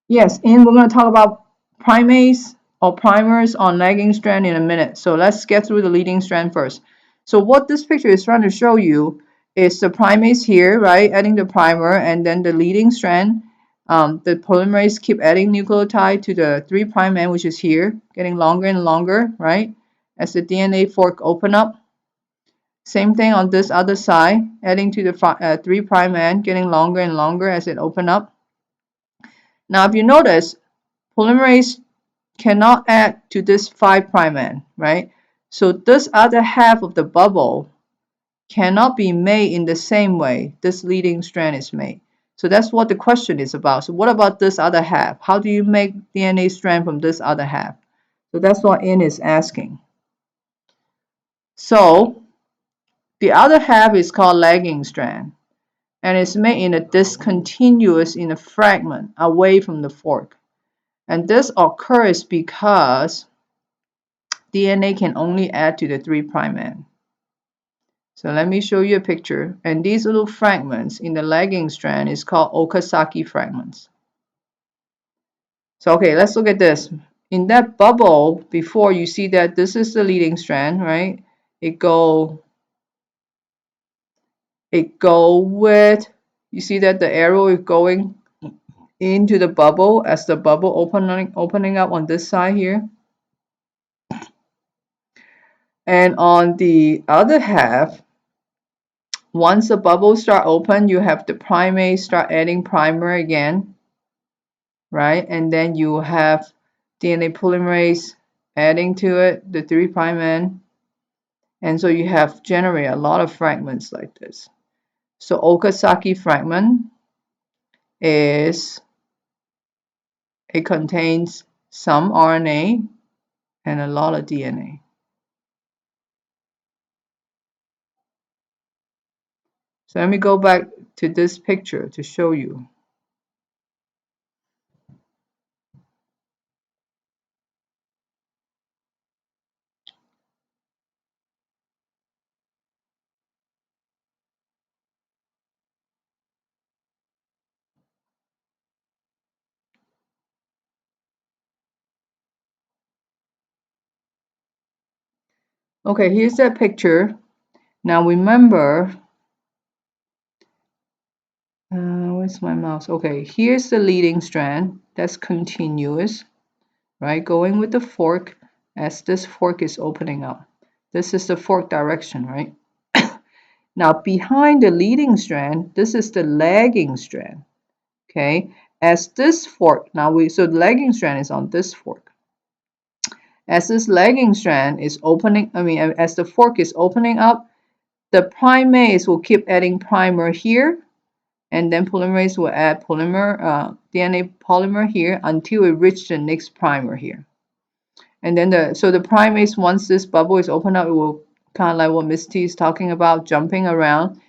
Yes, and we're going to talk about primase or primers on lagging strand in a minute. So let's get through the leading strand first. So what this picture is trying to show you is the primase here, right? Adding the primer, and then the leading strand. The polymerase keep adding nucleotide to the 3' end, which is here, getting longer and longer, right? As the DNA fork open up. Same thing on this other side, adding to the 3' end, getting longer and longer as it open up. Now, if you notice, polymerase cannot add to this 5' end, right? So this other half of the bubble cannot be made in the same way this leading strand is made. So that's what the question is about. So what about this other half? How do you make DNA strand from this other half? So that's what N is asking. So the other half is called lagging strand, and it's made in a discontinuous, in a fragment away from the fork. And this occurs because DNA can only add to the 3' end. So let me show you a picture. And these little fragments in the lagging strand is called Okazaki fragments. So okay, let's look at this. In that bubble before, you see that this is the leading strand, right? It go with, you see that the arrow is going into the bubble as the bubble opening up on this side here. And on the other half, once the bubbles start open, you have the primase start adding primer again, right? And then you have DNA polymerase adding to it, the 3' end. And so you have generate a lot of fragments like this. So Okazaki fragment is, it contains some RNA and a lot of DNA. So let me go back to this picture to show you. Okay, here's that picture. Now remember, where's my mouse? Okay, here's the leading strand. That's continuous, right? Going with the fork as this fork is opening up. This is the fork direction, right? Now behind the leading strand, this is the lagging strand. Okay, as this fork, so the lagging strand is on this fork. As this lagging strand is opening, as the fork is opening up, the primase will keep adding primer here, and then polymerase will add DNA polymer here until it reaches the next primer here. And then the primase, once this bubble is opened up, it will kind of like what Miss T is talking about, jumping around,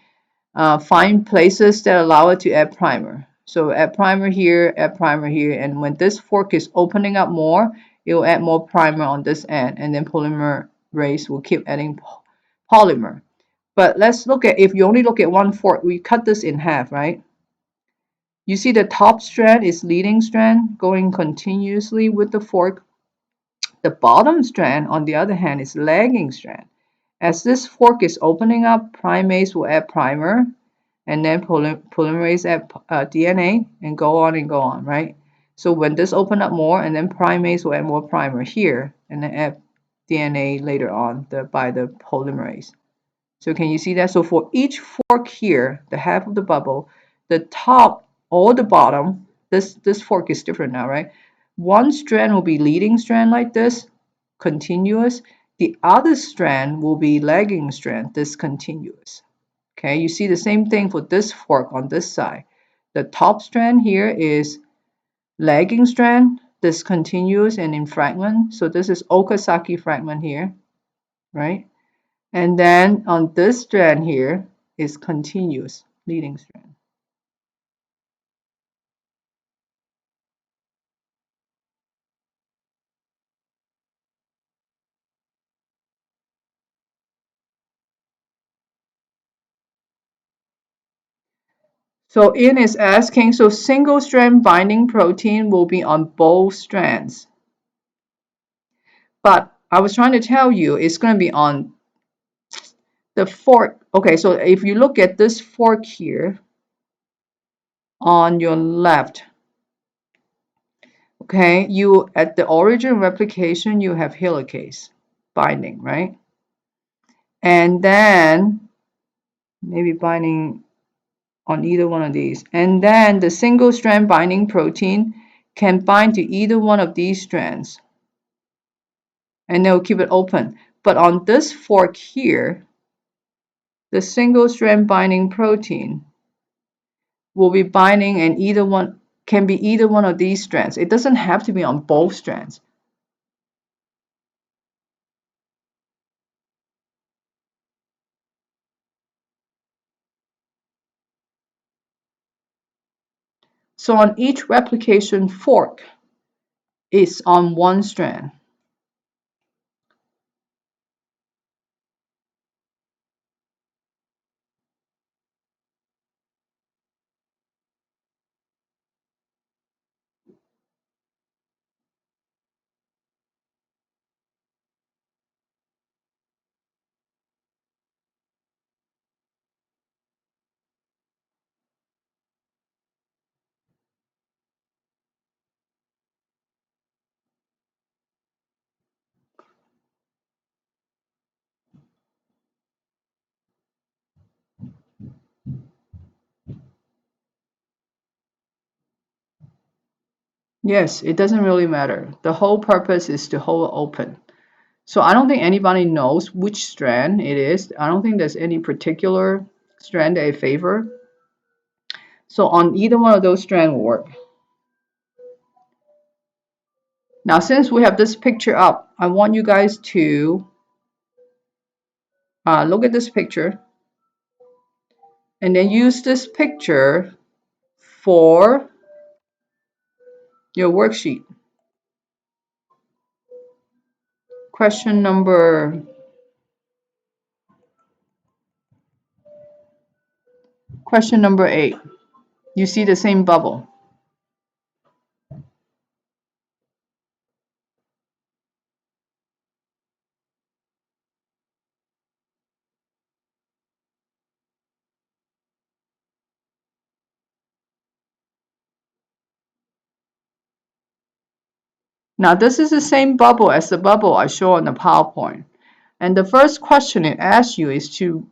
find places that allow it to add primer. So add primer here, and when this fork is opening up more, it will add more primer on this end, and then polymerase will keep adding polymer. But let's look at, if you only look at one fork, we cut this in half, right? You see the top strand is leading strand going continuously with the fork. The bottom strand, on the other hand, is lagging strand. As this fork is opening up, primase will add primer, and then polymerase add DNA, and go on, right? So when this open up more, and then primase will add more primer here, and then add DNA later on by the polymerase. So can you see that? So for each fork here, the half of the bubble, the top or the bottom, this fork is different now, right? One strand will be leading strand like this, continuous. The other strand will be lagging strand, discontinuous. Okay, you see the same thing for this fork on this side. The top strand here is lagging strand, discontinuous and in fragment. So this is Okazaki fragment here, right? And then on this strand here is continuous leading strand. So In is asking, so single strand binding protein will be on both strands. But I was trying to tell you it's going to be on the fork. Okay, so if you look at this fork here on your left, okay, you at the origin replication, you have helicase binding, right? And then maybe binding on either one of these. And then the single strand binding protein can bind to either one of these strands, and they'll keep it open. But on this fork here, the single strand binding protein will be binding, and either one can be either one of these strands. It doesn't have to be on both strands. So on each replication fork, it's on one strand. Yes, it doesn't really matter. The whole purpose is to hold open. So I don't think anybody knows which strand it is. I don't think there's any particular strand they favor. So on either one of those strands will work. Now, since we have this picture up, I want you guys to look at this picture and then use this picture for your worksheet. Question number 8. You see the same bubble. Now this is the same bubble as the bubble I showed on the PowerPoint. And the first question it asks you is to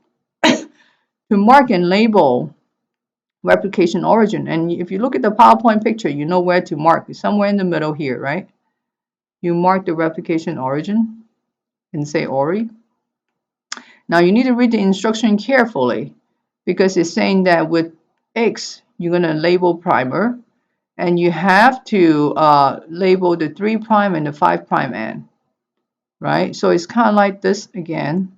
mark and label replication origin. And if you look at the PowerPoint picture, you know where to mark. It's somewhere in the middle here, right? You mark the replication origin and say ORI. Now you need to read the instruction carefully because it's saying that with X, you're going to label primer and you have to label the 3' and the 5' end, right? So it's kind of like this again.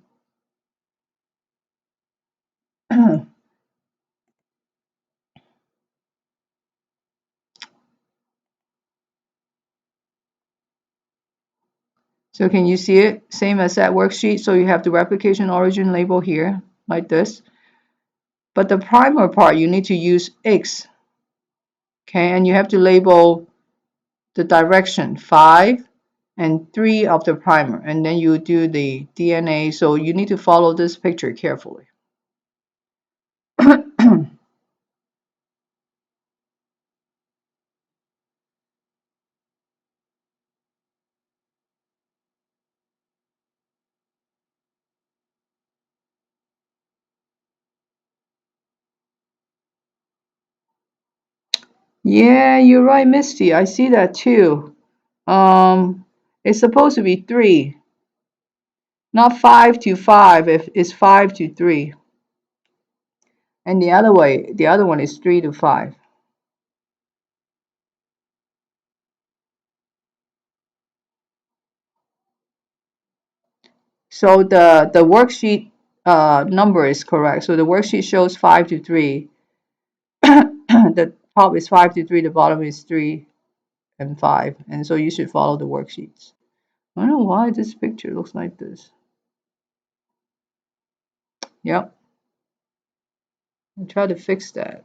So can you see it? Same as that worksheet. So you have the replication origin label here, like this. But the primer part, you need to use X, okay? And you have to label the direction 5 and 3 of the primer. And then you do the DNA. So you need to follow this picture carefully. Yeah, you're right, Misty. I see that too. It's supposed to be 3, not 5 to 5. If it's 5 to 3, and the other way, the other one is 3 to 5. So the worksheet number is correct. So the worksheet shows 5 to 3. The top is 5 to 3. The bottom is 3 and 5. And so you should follow the worksheets. I don't know why this picture looks like this. Yep. I'll try to fix that.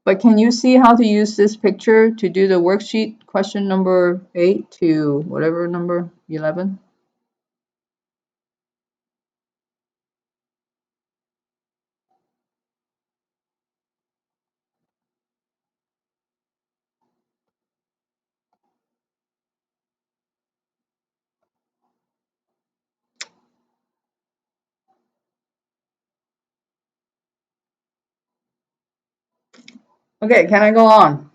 But can you see how to use this picture to do the worksheet question number 8 to whatever number 11? Okay, can I go on?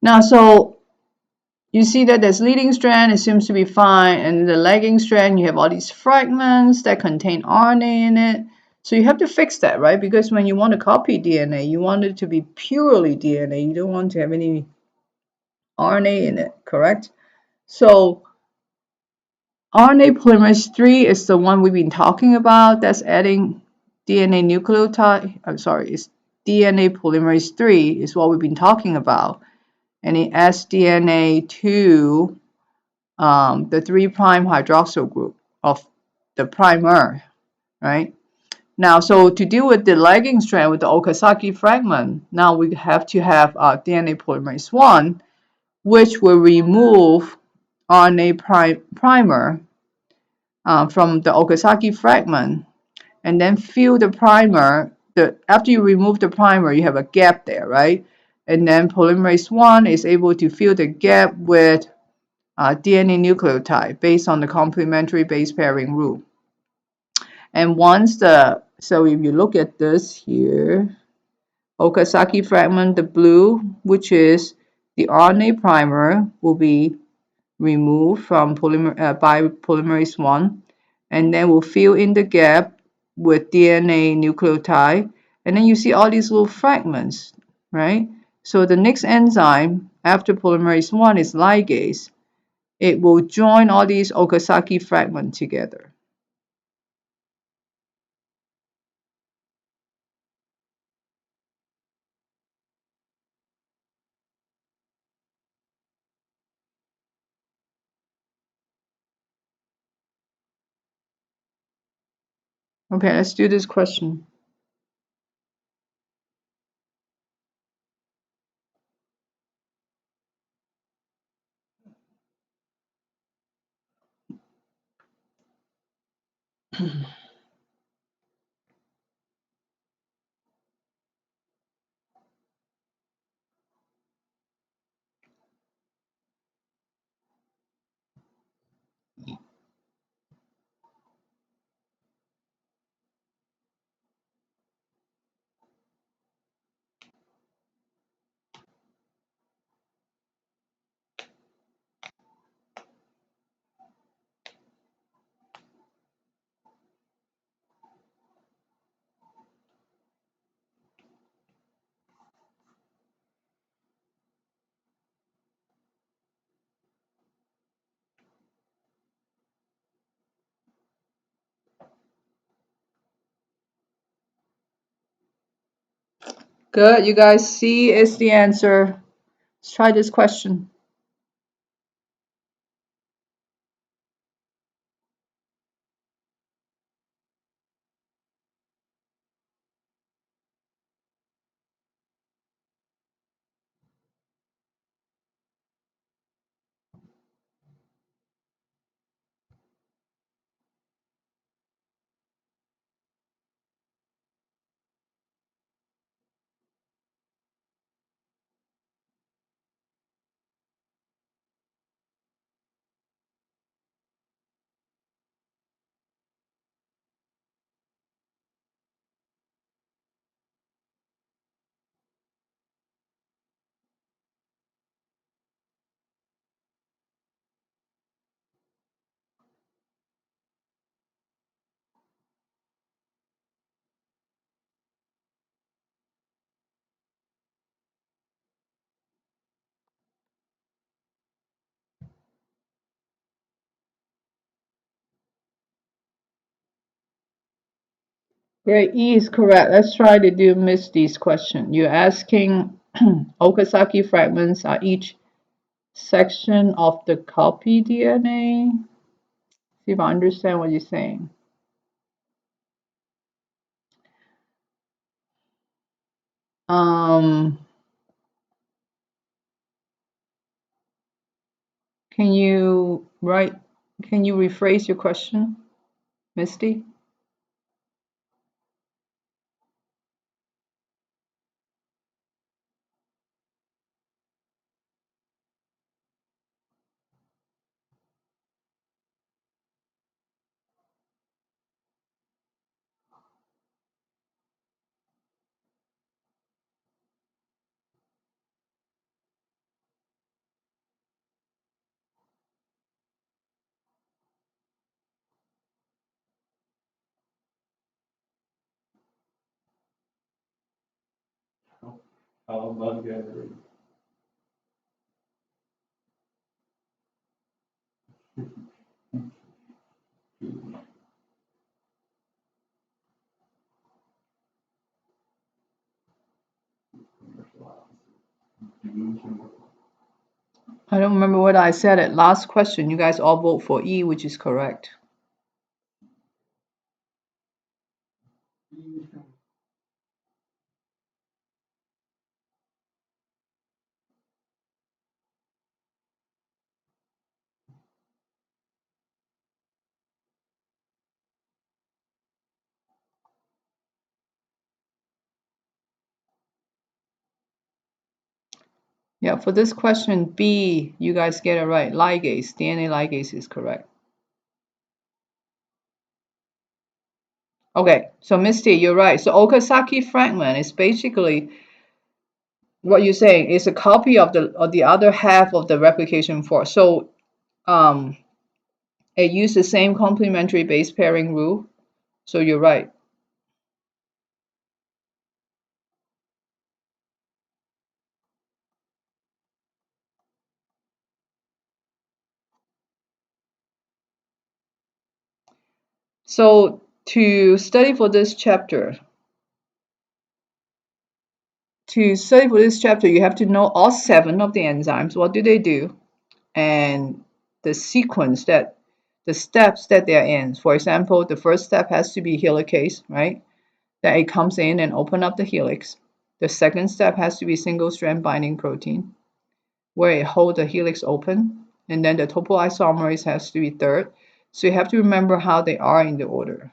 Now, so you see that this leading strand, it seems to be fine, and the lagging strand, you have all these fragments that contain RNA in it. So you have to fix that, right? Because when you want to copy DNA, you want it to be purely DNA. You don't want to have any RNA in it, correct? So RNA polymerase 3 is the one we've been talking about. That's adding DNA nucleotide. I'm sorry, it's DNA polymerase 3 is what we've been talking about. And it adds DNA to the 3' hydroxyl group of the primer, right? Now, so to deal with the lagging strand with the Okazaki fragment, now we have to have DNA polymerase 1, which will remove RNA primer from the Okazaki fragment and then fill the primer. After you remove the primer, you have a gap there, right? And then polymerase 1 is able to fill the gap with DNA nucleotide based on the complementary base pairing rule. And so if you look at this here, Okazaki fragment, the blue, which is the RNA primer, will be removed from by polymerase 1, and then we'll fill in the gap with DNA nucleotide, and then you see all these little fragments, right? So the next enzyme after polymerase 1 is ligase. It will join all these Okazaki fragments together. Okay, let's do this question. Good, you guys, C is the answer. Let's try this question. Great, E is correct. Let's try to do Misty's question. You're asking Okazaki fragments are each section of the copy DNA. See if I understand what you're saying. Um, can you write? Can you rephrase your question, Misty? I don't remember what I said at last question. You guys all vote for E, which is correct. Yeah, for this question, B, you guys get it right. Ligase, DNA ligase is correct. Okay, so Misty, you're right. So Okazaki fragment is basically what you're saying is a copy of the other half of the replication fork. So um, it used the same complementary base pairing rule. So you're right. So to study for this chapter, you have to know all 7 of the enzymes. What do they do? And the sequence that the steps that they're in. For example, the first step has to be helicase, right? That it comes in and open up the helix. The second step has to be single strand binding protein, where it holds the helix open. And then the topoisomerase has to be third. So you have to remember how they are in the order.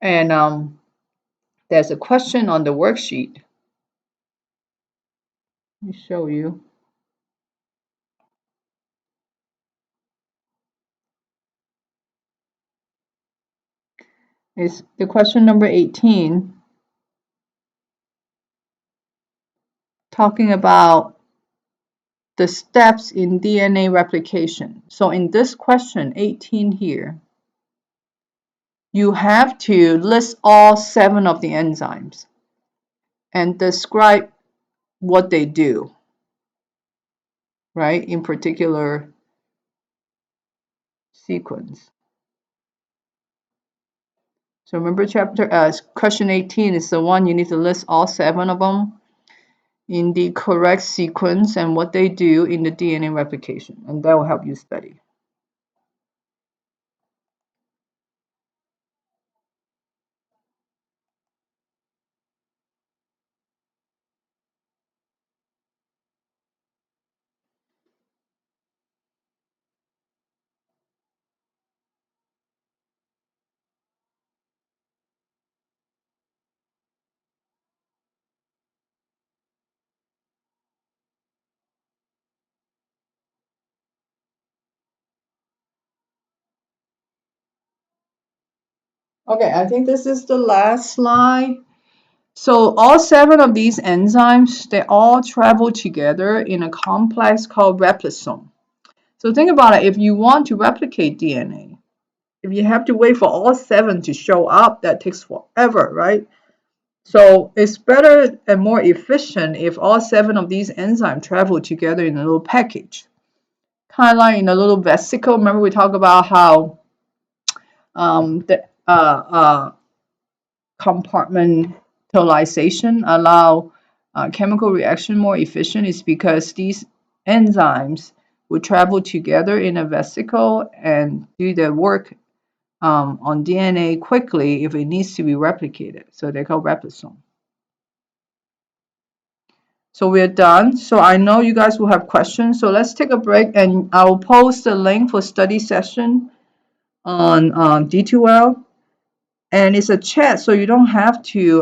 And there's a question on the worksheet. Let me show you. It's the question number 18, talking about the steps in DNA replication. So in this question 18 here, you have to list all 7 of the enzymes and describe what they do, right, in particular sequence. So remember question 18 is the one you need to list all 7 of them in the correct sequence and what they do in the DNA replication, and that will help you study. Okay, I think this is the last slide. So all 7 of these enzymes, they all travel together in a complex called replisome. So think about it, if you want to replicate DNA, if you have to wait for all 7 to show up, that takes forever, right? So it's better and more efficient if all 7 of these enzymes travel together in a little package. Kind of like in a little vesicle. Remember we talked about how the compartmentalization allow chemical reaction more efficient is because these enzymes will travel together in a vesicle and do the work on DNA quickly if it needs to be replicated. So they're called replisome. So we're done. So I know you guys will have questions. So let's take a break and I'll post the link for study session on D2L. And it's a chat, so you don't have to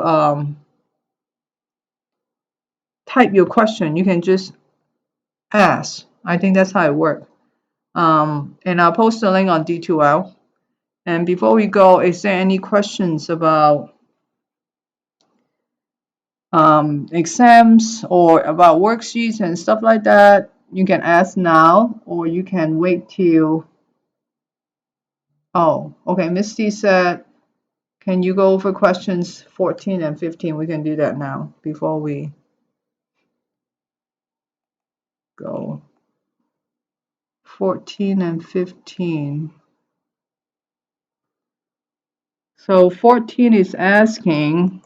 type your question. You can just ask. I think that's how it works. And I'll post the link on D2L. And before we go, is there any questions about exams or about worksheets and stuff like that? You can ask now, or you can wait till. Oh, okay. Misty said, can you go over questions 14 and 15? We can do that now before we go. 14 and 15. So 14 is asking,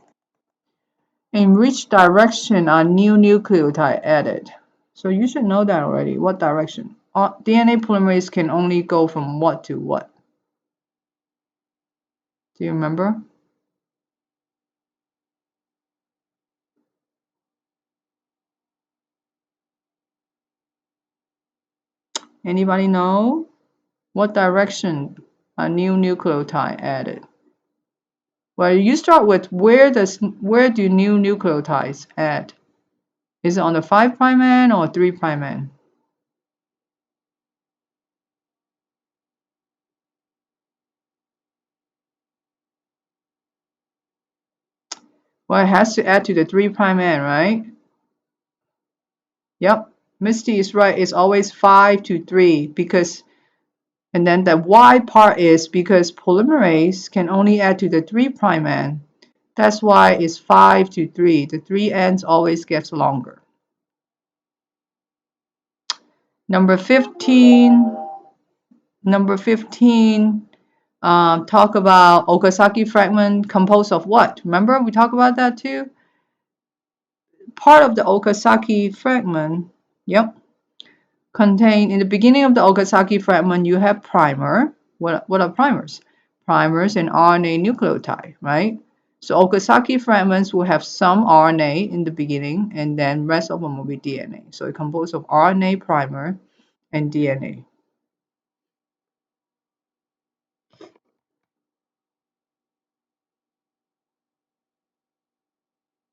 in which direction are new nucleotide added? So you should know that already. What direction? DNA polymerase can only go from what to what? Do you remember? Anybody know? What direction are new nucleotide added? Well, you start with where do new nucleotides add? Is it on the 5' end or 3' end? Well, it has to add to the 3' end, right? Yep, Misty is right. It's always 5 to 3 because, and then the Y part is because polymerase can only add to the 3' end. That's why it's 5 to 3. The 3 ends always gets longer. Number 15. Talk about Okazaki fragment composed of what? Remember we talked about that too? Part of the Okazaki fragment, yep, contain in the beginning of the Okazaki fragment, you have primer. What are primers? Primers and RNA nucleotide, right? So Okazaki fragments will have some RNA in the beginning, and then rest of them will be DNA. So it composed of RNA primer and DNA.